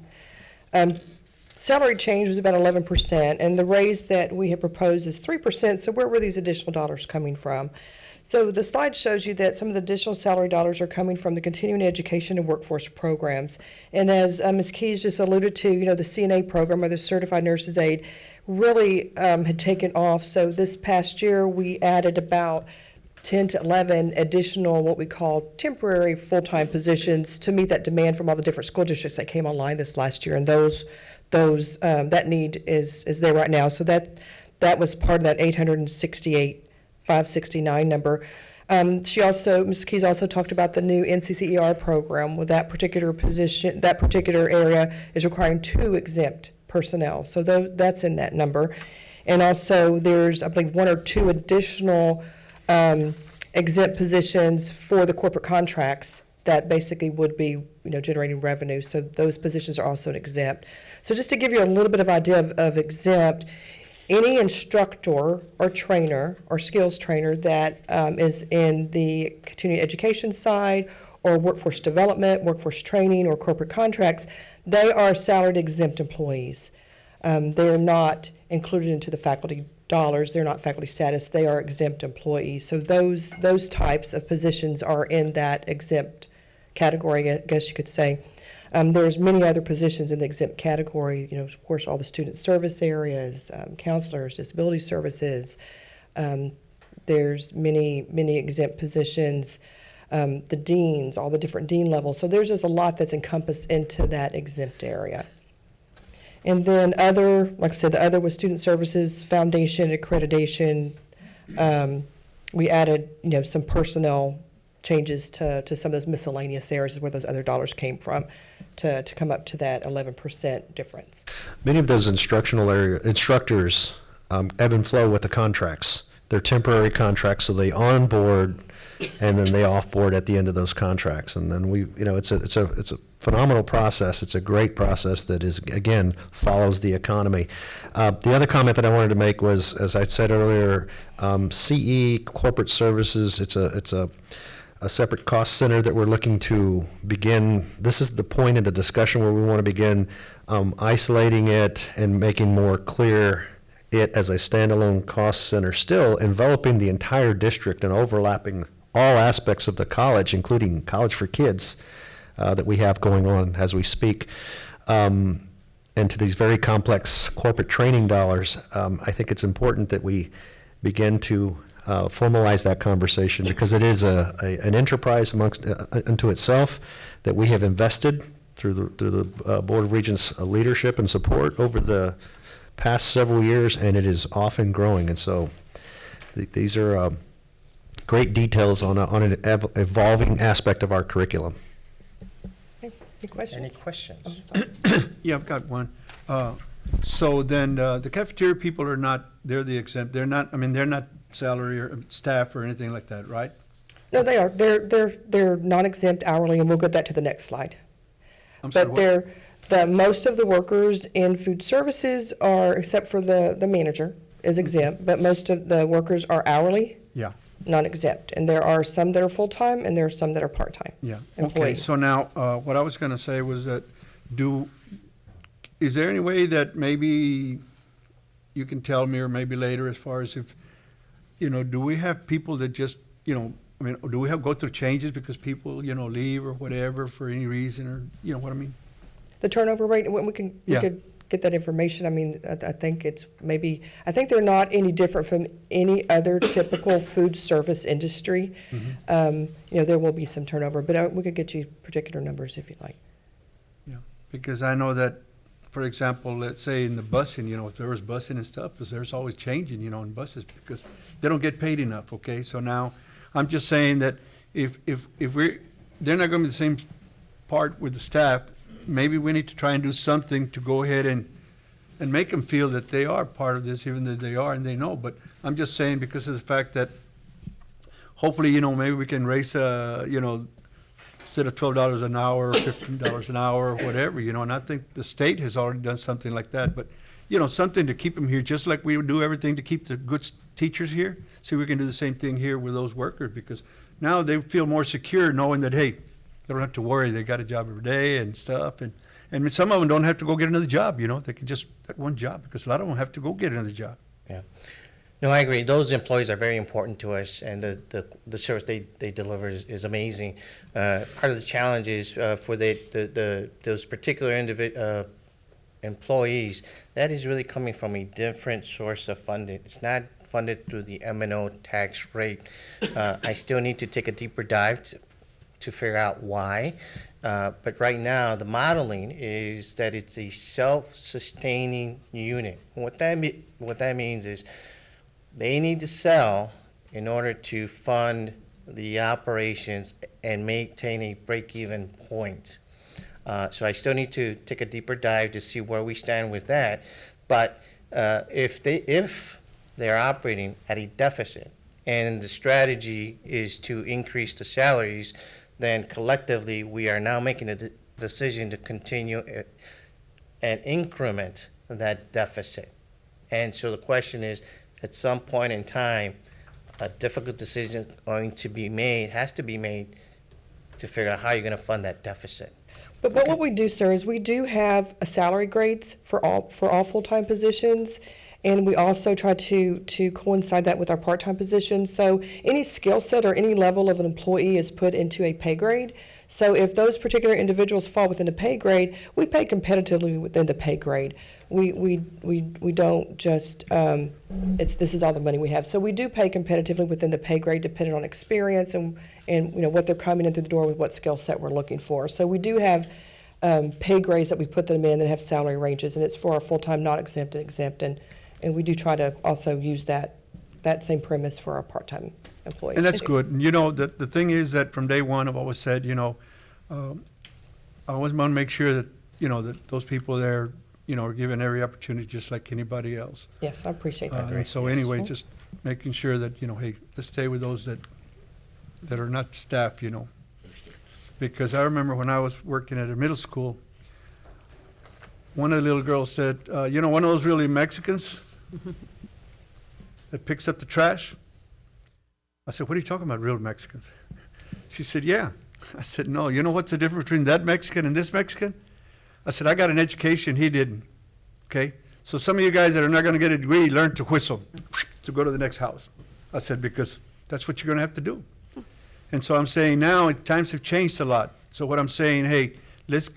salary change was about 11%, and the raise that we had proposed is 3%, so where were these additional dollars coming from? So the slide shows you that some of the additional salary dollars are coming from the continuing education and workforce programs. And as Ms. Keys just alluded to, you know, the CNA program, or the Certified Nurses Aid, really had taken off. So this past year, we added about 10 to 11 additional what we call temporary full-time positions to meet that demand from all the different school districts that came online this last year. And that need is there right now. So that was part of that 868,569 number. Ms. Keys also talked about the new NCCER program. With that particular position, that particular area is requiring 2 exempt personnel. So that's in that number. And also there's, I believe, 1 or 2 additional exempt positions for the corporate contracts that basically would be, you know, generating revenue. So those positions are also exempt. So just to give you a little bit of idea of exempt, any instructor or trainer or skills trainer that is in the continuing education side or workforce development, workforce training, or corporate contracts, they are salaried exempt employees. They're not included into the faculty dollars. They're not faculty status. They are exempt employees. So those types of positions are in that exempt category, I guess you could say. There's many other positions in the exempt category. You know, of course, all the student service areas, counselors, disability services. There's many exempt positions. The deans, all the different dean levels. So there's just a lot that's encompassed into that exempt area. And then other, like I said, the other was student services, foundation, accreditation. We added, you know, some personnel changes to some of those miscellaneous areas where those other dollars came from to come up to that 11% difference. Many of those instructors ebb and flow with the contracts. They're temporary contracts, so they onboard and then they offboard at the end of those contracts. And then it's a phenomenal process. It's a great process that is, again, follows the economy. The other comment that I wanted to make was, as I said earlier, CE corporate services. It's a separate cost center that we're looking to begin. This is the point in the discussion where we want to begin isolating it and making more clear it as a standalone cost center, still enveloping the entire district and overlapping all aspects of the college, including College for Kids that we have going on as we speak. And to these very complex corporate training dollars, I think it's important that we begin to formalize that conversation, because it is an enterprise unto itself that we have invested through the Board of Regents leadership and support over the past several years, and it is often growing. And so these are great details on an evolving aspect of our curriculum. Okay. Any questions? Any questions? Oh, sorry. Yeah, I've got one. So then the cafeteria people are not, they're the exempt, they're not salary or staff or anything like that, right? No, they are. They're non-exempt hourly, and we'll get that to the next slide. But most of the workers in food services are, except for the manager, is exempt, but most of the workers are hourly. Yeah. Non-exempt, and there are some that are full-time, and there are some that are part-time. Yeah. Employees. Okay. So now, what I was going to say was that, is there any way that maybe you can tell me, or maybe later, as far as if, do we have people that just, do we have go through changes because people, leave or whatever for any reason, or what I mean? The turnover rate, we could get that information. I think they're not any different from any other typical food service industry. Mm-hmm. There will be some turnover, but we could get you particular numbers if you'd like. Yeah, because I know that, for example, let's say in the busing, if there was busing and stuff, because there's always changing, in buses, because they don't get paid enough. Okay, so now I'm just saying that if they're not going to be the same part with the staff. maybe we need to try and do something to go ahead and make them feel that they are part of this, even though they are and they know. But I'm just saying because of the fact that hopefully, maybe we can raise, instead of $12 an hour, $15 an hour, whatever, and I think the state has already done something like that. But, something to keep them here, just like we would do everything to keep the good teachers here. See, we can do the same thing here with those workers, because now they feel more secure knowing that, hey, they don't have to worry. They got a job every day and stuff. And some of them don't have to go get another job, They can just, that one job, because a lot of them have to go get another job. Yeah. No, I agree. Those employees are very important to us, and the service they deliver is amazing. Part of the challenge is for those particular employees, that is really coming from a different source of funding. It's not funded through the M&O tax rate. I still need to take a deeper dive to figure out why. But right now, the modeling is that it's a self-sustaining unit. What that means is they need to sell in order to fund the operations and maintain a break-even point. So I still need to take a deeper dive to see where we stand with that. But if they're operating at a deficit and the strategy is to increase the salaries, then collectively we are now making a decision to continue and increment that deficit. And so the question is, at some point in time, a difficult decision has to be made to figure out how you're going to fund that deficit. But what we do, sir, is we do have a salary grades for all full-time positions, and we also try to coincide that with our part-time positions. So any skill set or any level of an employee is put into a pay grade. So if those particular individuals fall within the pay grade, we pay competitively within the pay grade. We don't just this is all the money we have. So we do pay competitively within the pay grade, depending on experience and what they're coming in through the door with, what skill set we're looking for. So we do have pay grades that we put them in that have salary ranges, and it's for our full-time, non-exempt, and exempt, and we do try to also use that same premise for our part-time employees. And that's good. And, the thing is that from day one, I've always said, I always want to make sure that, that those people there, are given every opportunity just like anybody else. Yes, I appreciate that. And so anyway, just making sure that, hey, let's stay with those that are not staff, Because I remember when I was working at a middle school, one of the little girls said, one of those really Mexicans that picks up the trash? I said, what are you talking about, real Mexicans? She said, yeah. I said, no, you know what's the difference between that Mexican and this Mexican? I said, I got an education, he didn't, okay? So some of you guys that are not gonna get a degree, learn to whistle, to go to the next house. I said, because that's what you're gonna have to do. And so I'm saying now, times have changed a lot. So what I'm saying, hey, let's,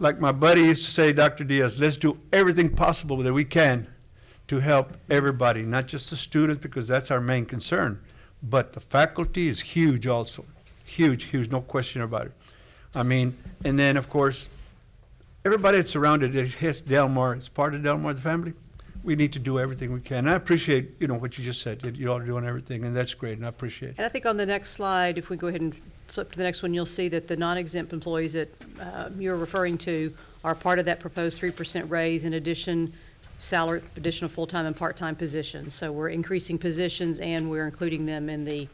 like my buddy used to say, Dr. Diaz, let's do everything possible that we can to help everybody, not just the students, because that's our main concern, but the faculty is huge also. Huge, no question about it. I mean, and then of course, everybody that's surrounded, it has Del Mar, it's part of Del Mar, the family. We need to do everything we can. And I appreciate, what you just said, that you all are doing everything, and that's great, and I appreciate it. And I think on the next slide, if we go ahead and flip to the next one, you'll see that the non-exempt employees that you're referring to are part of that proposed 3% raise, in addition additional full-time and part-time positions. So we're increasing positions and we're including them in the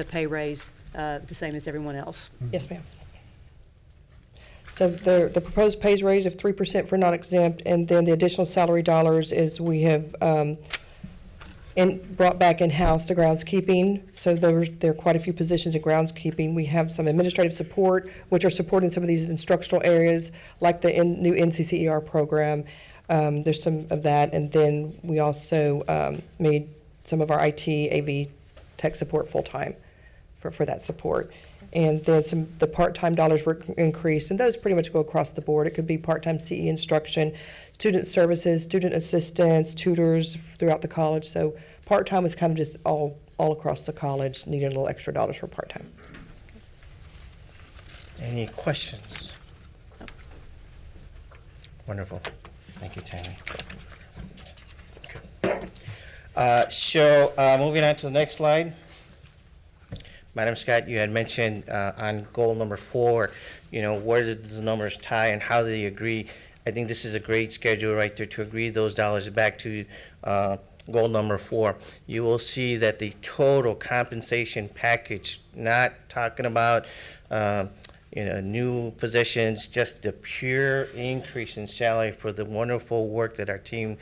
pay raise, the same as everyone else. Yes, ma'am. So the proposed pay raise of 3% for non-exempt, and then the additional salary dollars is we have brought back in-house to groundskeeping. So there are quite a few positions in groundskeeping. We have some administrative support, which are supporting some of these instructional areas, like the new NCCER program. There's some of that, and then we also made some of our IT, AV, tech support full-time for that support. And then the part-time dollars were increased, and those pretty much go across the board. It could be part-time CE instruction, student services, student assistants, tutors throughout the college. So part-time is kind of just all across the college, needing a little extra dollars for part-time. Any questions? Wonderful. Thank you, Tammy. Okay. So moving on to the next slide. Madam Scott, you had mentioned on goal number 4, where did the numbers tie and how do they agree? I think this is a great schedule right there to agree those dollars back to goal number 4. You will see that the total compensation package, not talking about new positions, just the pure increase in salary for the wonderful work that our team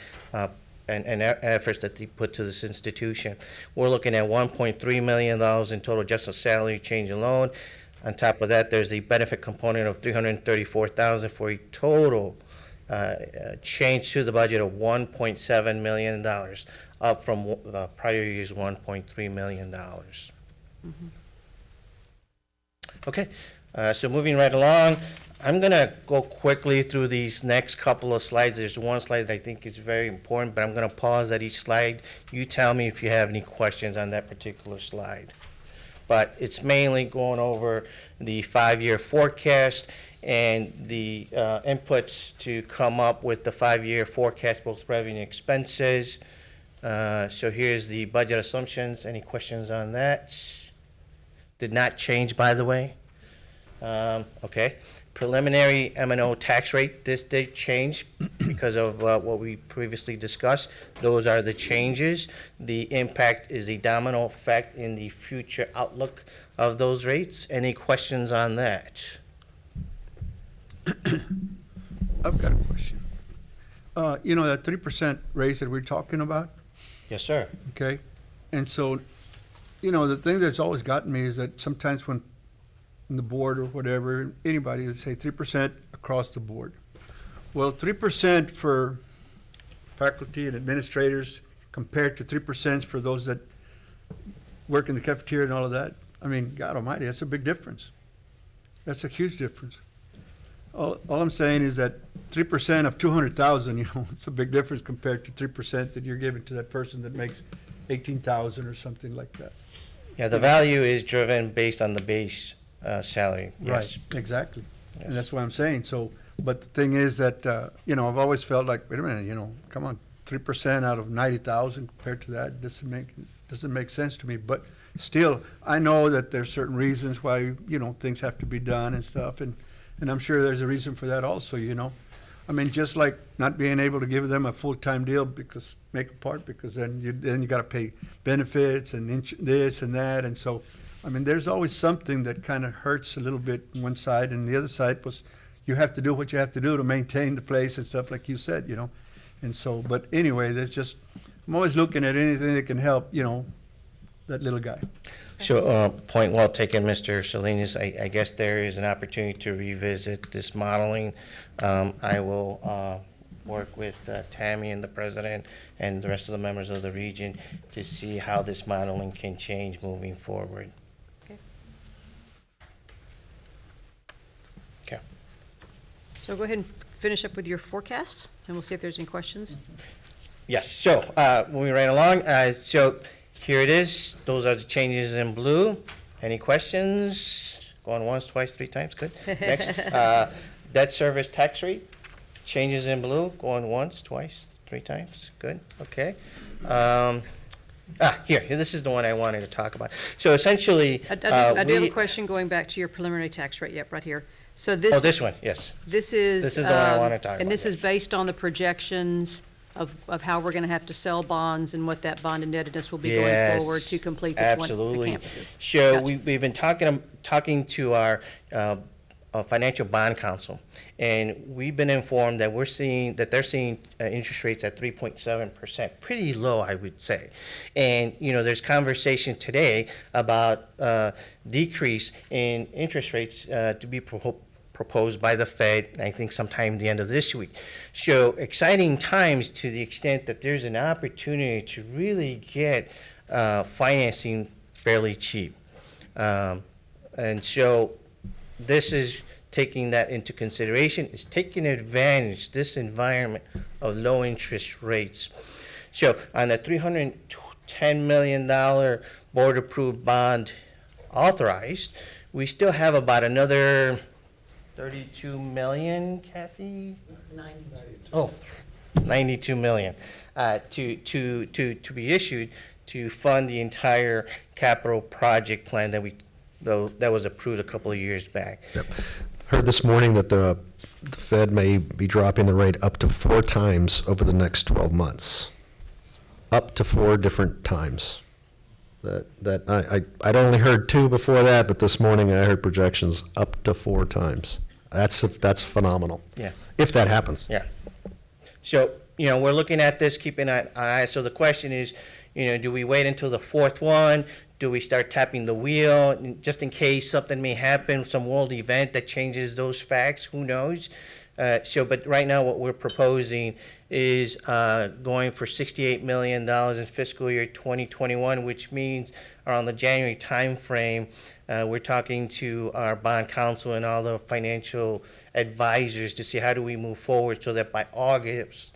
and efforts that they put to this institution. We're looking at $1.3 million in total just a salary change alone. On top of that, there's a benefit component of $334,000 for a total change to the budget of $1.7 million, up from prior year's $1.3 million. Okay, so moving right along, I'm going to go quickly through these next couple of slides. There's one slide that I think is very important, but I'm going to pause at each slide. You tell me if you have any questions on that particular slide. But it's mainly going over the 5-year forecast and the inputs to come up with the 5-year forecast, both revenue and expenses. So here's the budget assumptions. Any questions on that? Did not change, by the way. Okay. Preliminary M&O tax rate, this did change because of what we previously discussed. Those are the changes. The impact is a domino effect in the future outlook of those rates. Any questions on that? I've got a question. That 3% raise that we're talking about, Yes, sir. okay? And so, the thing that's always gotten me is that sometimes when the board or whatever, anybody would say 3% across the board. Well, 3% for faculty and administrators compared to 3% for those that work in the cafeteria and all of that, I mean, God almighty, that's a big difference. That's a huge difference. All I'm saying is that 3% of 200,000, it's a big difference compared to 3% that you're giving to that person that makes 18,000 or something like that. Yeah, the value is driven based on the base salary. Yes. Right, exactly. Yes. And that's what I'm saying. So, but the thing is that, I've always felt like, wait a minute, come on, 3% out of 90,000 compared to that doesn't make sense to me. But still, I know that there's certain reasons why, things have to be done and stuff. And I'm sure there's a reason for that also, I mean, just like not being able to give them a full-time deal because then you got to pay benefits and this and that. And so, I mean, there's always something that kind of hurts a little bit on one side, and the other side was you have to do what you have to do to maintain the place and stuff like you said, And so, but anyway, I'm always looking at anything that can help, that little guy. So, point well taken, Mr. Salinas. I guess there is an opportunity to revisit this modeling. I will work with Tammy and the president and the rest of the members of the region to see how this modeling can change moving forward. Okay. So go ahead and finish up with your forecast, and we'll see if there's any questions. Yes, so moving right along. So here it is. Those are the changes in blue. Any questions? Going once, twice, 3 times. Good. Next, debt service tax rate. Changes in blue. Going once, twice, 3 times. Good. Okay. Here. This is the one I wanted to talk about. So essentially, I do have a question going back to your preliminary tax rate. Yep, right here. So this. Oh, this one. Yes. This is the one I want to talk about. And this is yes. based on the projections of how we're going to have to sell bonds and what that bond indebtedness will be going forward to complete the absolutely. campuses. So Gotcha. we've been talking to our financial bond counsel, and we've been informed that they're seeing interest rates at 3.7%, pretty low, I would say. And there's conversation today about decrease in interest rates to be proposed by the Fed, I think sometime the end of this week. So exciting times to the extent that there's an opportunity to really get financing fairly cheap. And so this is taking that into consideration. It's taking advantage, this environment of low interest rates. So on a $310 million board-approved bond authorized, we still have about another 32 million, Kathy? 92. Oh, 92 million to be issued to fund the entire capital project plan that was approved a couple of years back. Yep. Heard this morning that the Fed may be dropping the rate up to 4 times over the next 12 months. Up to 4 different times. I'd only heard 2 before that, but this morning I heard projections up to 4 times. That's phenomenal. Yeah. If that happens. Yeah. So, we're looking at this, keeping an eye. So the question is, do we wait until the 4th one? Do we start tapping the wheel just in case something may happen, some world event that changes those facts? Who knows? But right now what we're proposing is going for $68 million in fiscal year 2021, which means around the January timeframe, we're talking to our bond counsel and all the financial advisors to see how do we move forward so that by August,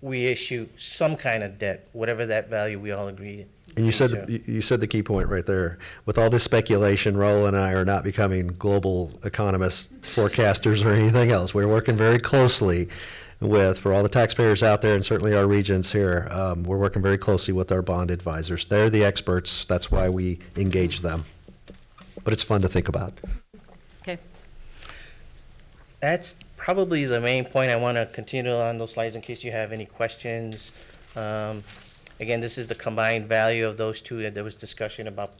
we issue some kind of debt, whatever that value we all agree. And you said the key point right there. With all this speculation, Raul and I are not becoming global economists, forecasters, or anything else. We're working very closely for all the taxpayers out there, and certainly our regents here, we're working very closely with our bond advisors. They're the experts. That's why we engage them. But it's fun to think about. Okay. That's probably the main point. I want to continue on those slides in case you have any questions. Again, this is the combined value of those two. There was discussion about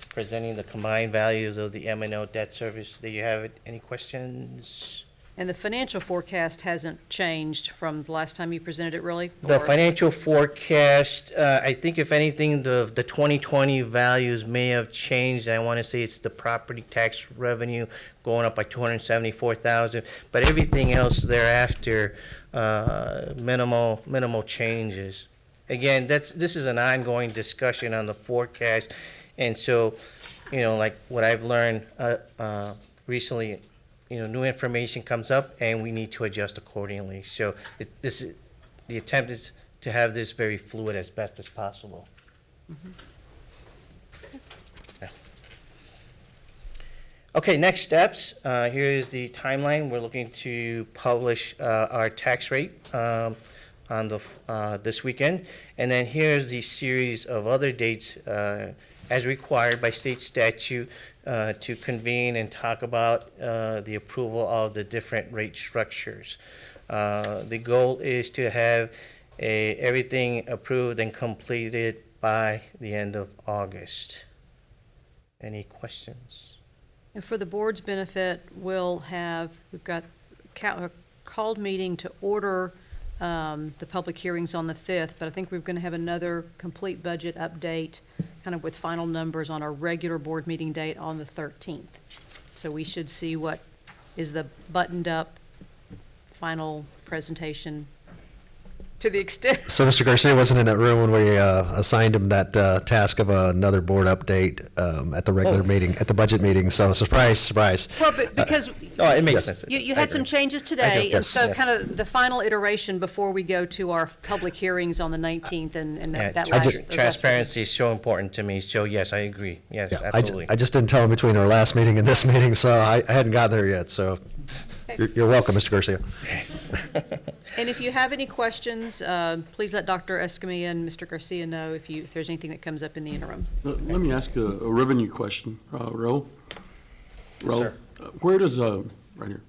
presenting the combined values of the M&O debt service. Do you have any questions? And the financial forecast hasn't changed from the last time you presented it, really? The Or- financial forecast, I think if anything, the 2020 values may have changed. I want to say it's the property tax revenue going up by 274,000, but everything else thereafter, minimal changes. Again, this is an ongoing discussion on the forecast, and so, like what I've learned recently, new information comes up and we need to adjust accordingly. So the attempt is to have this very fluid as best as possible. Yeah. Okay, next steps. Here is the timeline. We're looking to publish our tax rate on this weekend. And then here's the series of other dates as required by state statute to convene and talk about the approval of the different rate structures. The goal is to have everything approved and completed by the end of August. Any questions? And for the board's benefit, we've got a called meeting to order the public hearings on the 5th, but I think we're going to have another complete budget update, kind of with final numbers on our regular board meeting date on the 13th. So we should see what is the buttoned-up final presentation to the extent. So Mr. Garcia wasn't in that room when we assigned him that task of another board update at the regular meeting, at the budget meeting. So surprise. Well, but because No, it makes sense. you had some changes today, and Yes, so yes. kind of the final iteration before we go to our public hearings on the 19th, and Yeah, that last. transparency is so important to me. So yes, I agree. Yes, Yeah, absolutely. I just didn't tell him between our last meeting and this meeting, so I hadn't gotten there yet. So you're welcome, Mr. Garcia. And if you have any questions, please let Dr. Escamilla and Mr. Garcia know if there's anything that comes up in the interim. Let me ask a revenue question, Ro. sir. Where does, right here,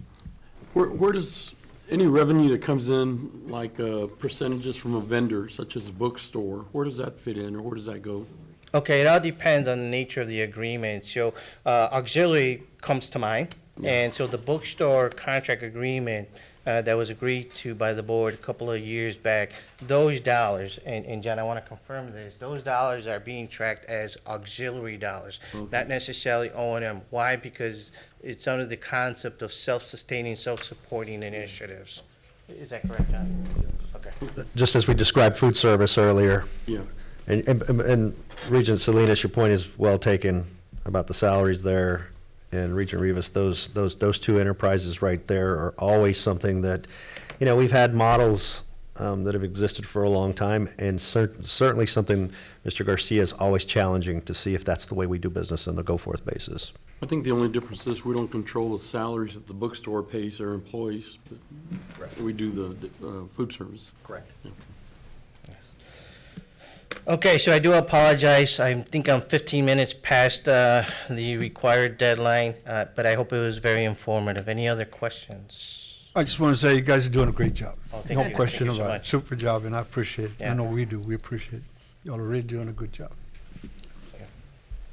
where does any revenue that comes in, like percentages from a vendor, such as a bookstore, where does that fit in, or where does that go? Okay, it all depends on the nature of the agreement. So auxiliary comes to mind, and so the bookstore contract agreement that was agreed to by the board a couple of years back, those dollars, and John, I want to confirm this, those dollars are being tracked as auxiliary dollars, not necessarily O&M. Why? Because it's under the concept of self-sustaining, self-supporting initiatives. Is that correct, John? Okay. Just as we described food service earlier. Yeah. And Regent Salinas, your point is well taken about the salaries there. And Regent Rivas, those two enterprises right there are always something that, we've had models that have existed for a long time, and certainly something Mr. Garcia is always challenging to see if that's the way we do business on a go-forth basis. I think the only difference is we don't control the salaries that the bookstore pays their employees, but we do the food service. Correct. Okay, so I do apologize. I think I'm 15 minutes past the required deadline, but I hope it was very informative. Any other questions? I just want to say you guys are doing a great job. Oh, thank No you. question Thank you so about it. much. Super job, and I appreciate it. I Yeah. know we do. We appreciate it. Y'all are really doing a good job.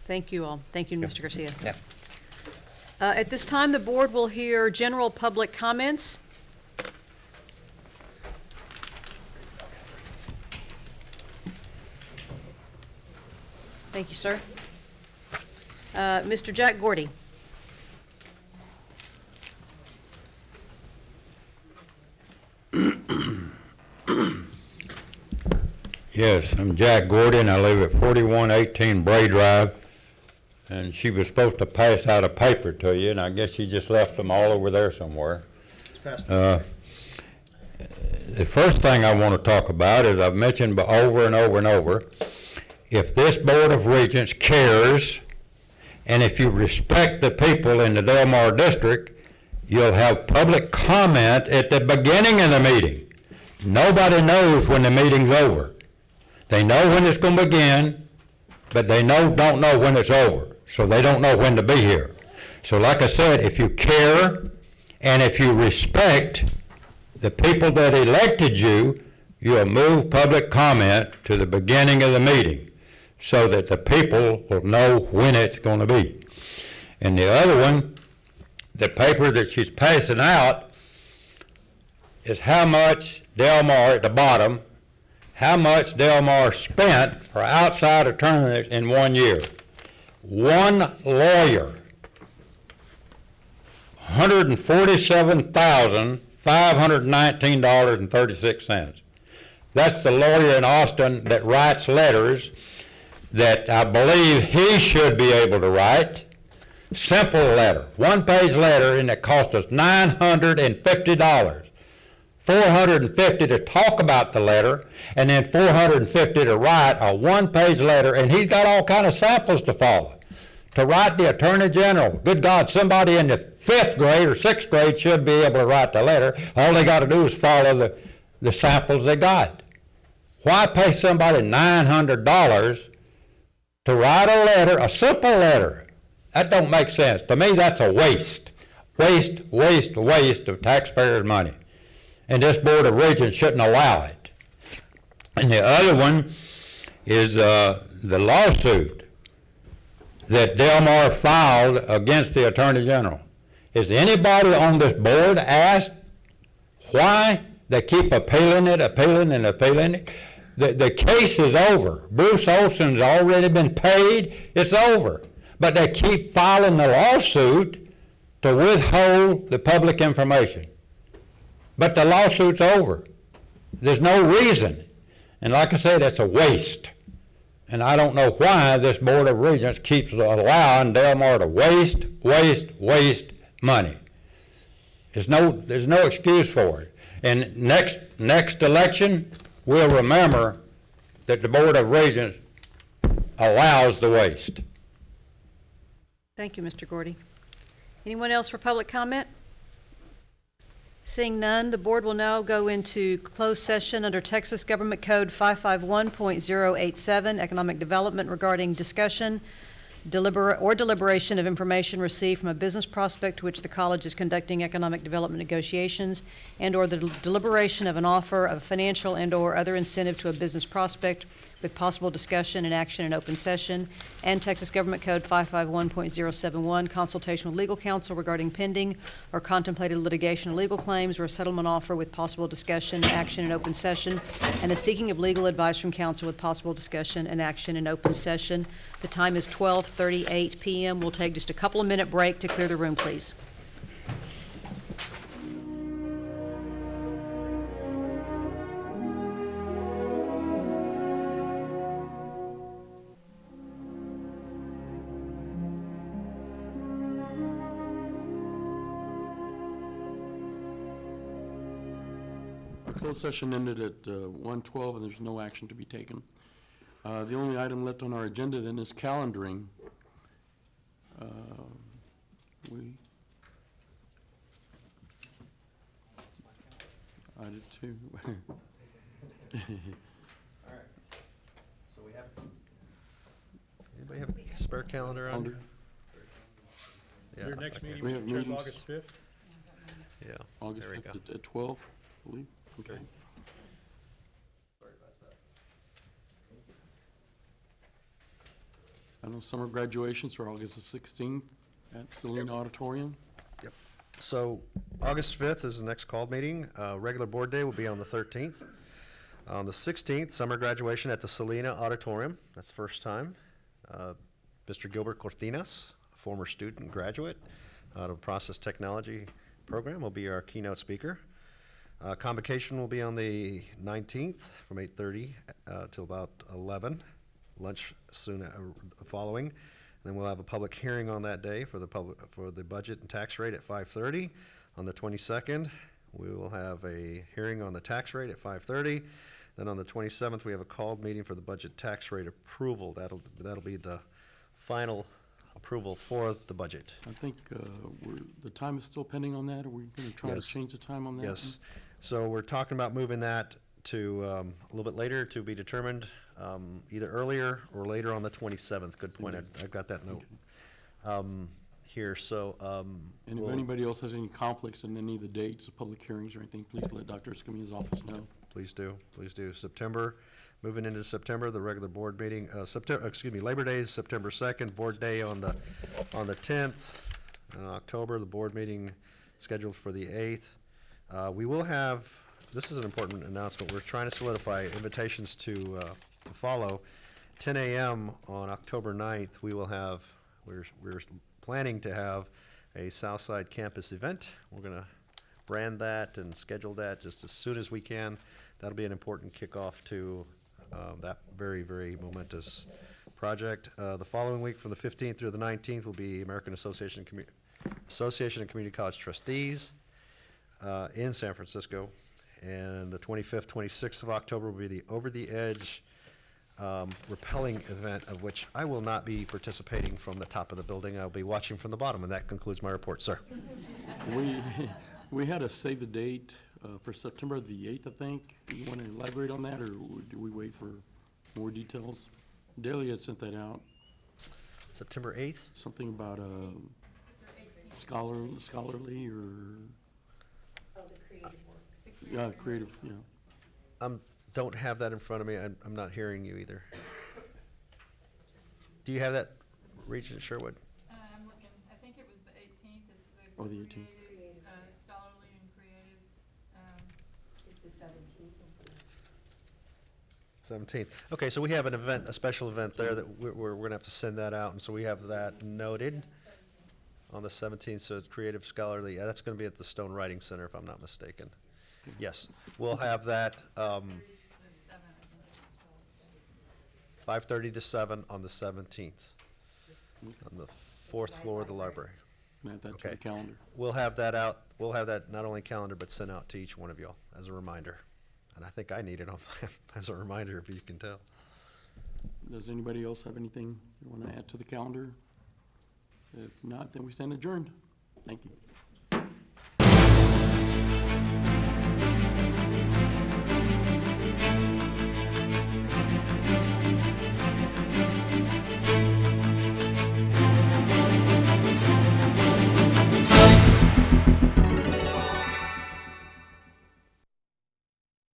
Thank you all. Thank you, Mr. Garcia. Yeah. At this time, the board will hear general public comments. Thank you, sir. Mr. Jack Gordy. Yes, I'm Jack Gordon. I live at 4118 Bray Drive. And she was supposed to pass out a paper to you, and I guess she just left them all over there somewhere. The first thing I want to talk about is I've mentioned over and over and over, if this Board of Regents cares, and if you respect the people in the Del Mar District, you'll have public comment at the beginning of the meeting. Nobody knows when the meeting's over. They know when it's going to begin, but they don't know when it's over, so they don't know when to be here. So like I said, if you care and if you respect the people that elected you, you'll move public comment to the beginning of the meeting so that the people will know when it's going to be. And the other one, the paper that she's passing out is how much Del Mar at the bottom, how much Del Mar spent for outside attorneys in 1 year. One lawyer, $147,519.36. That's the lawyer in Austin that writes letters that I believe he should be able to write. Simple letter, one-page letter, and it cost us $950. $450 to talk about the letter, and then $450 to write a one-page letter, and he's got all kind of samples to follow. To write the Attorney General, good God, somebody in the 5th grade or 6th grade should be able to write the letter. All they got to do is follow the samples they got. Why pay somebody $900 to write a letter, a simple letter? That don't make sense. To me, that's a waste. Waste of taxpayers' money. And this Board of Regents shouldn't allow it. And the other one is the lawsuit that Del Mar filed against the Attorney General. Is anybody on this board asked why they keep appealing it? The case is over. Bruce Olson's already been paid. It's over. But they keep filing the lawsuit to withhold the public information. But the lawsuit's over. There's no reason. And like I said, it's a waste. And I don't know why this Board of Regents keeps allowing Del Mar to waste money. There's no excuse for it. And next election, we'll remember that the Board of Regents allows the waste. Thank you, Mr. Gordy. Anyone else for public comment? Seeing none, the board will now go into closed session under Texas Government Code 551.087, Economic Development, regarding discussion, deliberation of information received from a business prospect to which the college is conducting economic development negotiations, and/or the deliberation of an offer of financial and/or other incentive to a business prospect with possible discussion and action in open session, and Texas Government Code 551.071, consultation with legal counsel regarding pending or contemplated litigation or legal claims, or a settlement offer with possible discussion and action in open session, and the seeking of legal advice from counsel with possible discussion and action in open session. The time is 12:38 p.m. We'll take just a couple of minute break to clear the room, please. Our closed session ended at 1:12, and there's no action to be taken. The only item left on our agenda then is calendaring. I did too. All right. So Anybody have a spare calendar on? Calendar. Yeah, Your next okay. meeting, We have Mr. Chair, is meetings. August 5th? Yeah. August there we 5th go. at 12, I believe. Okay. I know summer graduations are August the 16th at Selena Auditorium. Yep. So August 5th is the next called meeting. Regular board day will be on the 13th. On the 16th, summer graduation at the Selena Auditorium. That's the first time. Mr. Gilbert Cortinas, a former student and graduate out of Process Technology program, will be our keynote speaker. Convocation will be on the 19th from 8:30 till about 11. Lunch soon following. And then we'll have a public hearing on that day for the budget and tax rate at 5:30. On the 22nd, we will have a hearing on the tax rate at 5:30. Then on the 27th, we have a called meeting for the budget tax rate approval. That'll be the final approval for the budget. I think the time is still pending on that. Are we going to try to Yes. change the time on that? Yes. So we're talking about moving that to a little bit later to be determined, either earlier or later on the 27th. Good point. I've got that note here. So And if we'll- anybody else has any conflicts in any of the dates of public hearings or anything, please let Dr. Escamilla's office know. Please do, please do. September, moving into September, the regular board meeting, Labor Day is September 2nd, board day on the 10th. In October, the board meeting scheduled for the 8th. We will have, this is an important announcement, we're trying to solidify invitations to follow. 10 a.m. on October 9th, we will have, we're planning to have a Southside campus event. We're gonna brand that and schedule that just as soon as we can. That'll be an important kickoff to that very, very momentous project. The following week, from the 15th through the 19th, will be American Association of Community College Trustees in San Francisco. And the 25th, 26th of October will be the Over the Edge rappelling event, of which I will not be participating from the top of the building. I'll be watching from the bottom, and that concludes my report, sir. We had a save the date for September the 8th, I think. You want to elaborate on that, or do we wait for more details? Delia had sent that out. September 8th? Something about scholarly or... Oh, the creative works. Yeah, creative, yeah. Don't have that in front of me. I'm not hearing you either. Do you have that, Regent Sherwood? I'm looking, I think it was the 18th, it's the Oh, the 18th. creative, scholarly and creative. It's the 17th. 17th. Okay, so we have an event, a special event there that we're going to have to send that out, and so we have that noted on the 17th, so it's creative scholarly. Yeah, that's going to be at the Stone Writing Center, if I'm not mistaken. Yes, we'll have that 5:30 to 7 on the 17th, on the 4th floor of the library. Add that to Okay. the calendar. We'll have that out, we'll have that not only calendar, but sent out to each one of y'all as a reminder. And I think I need it on as a reminder, if you can tell. Does anybody else have anything they want to add to the calendar? If not, then we stand adjourned. Thank you.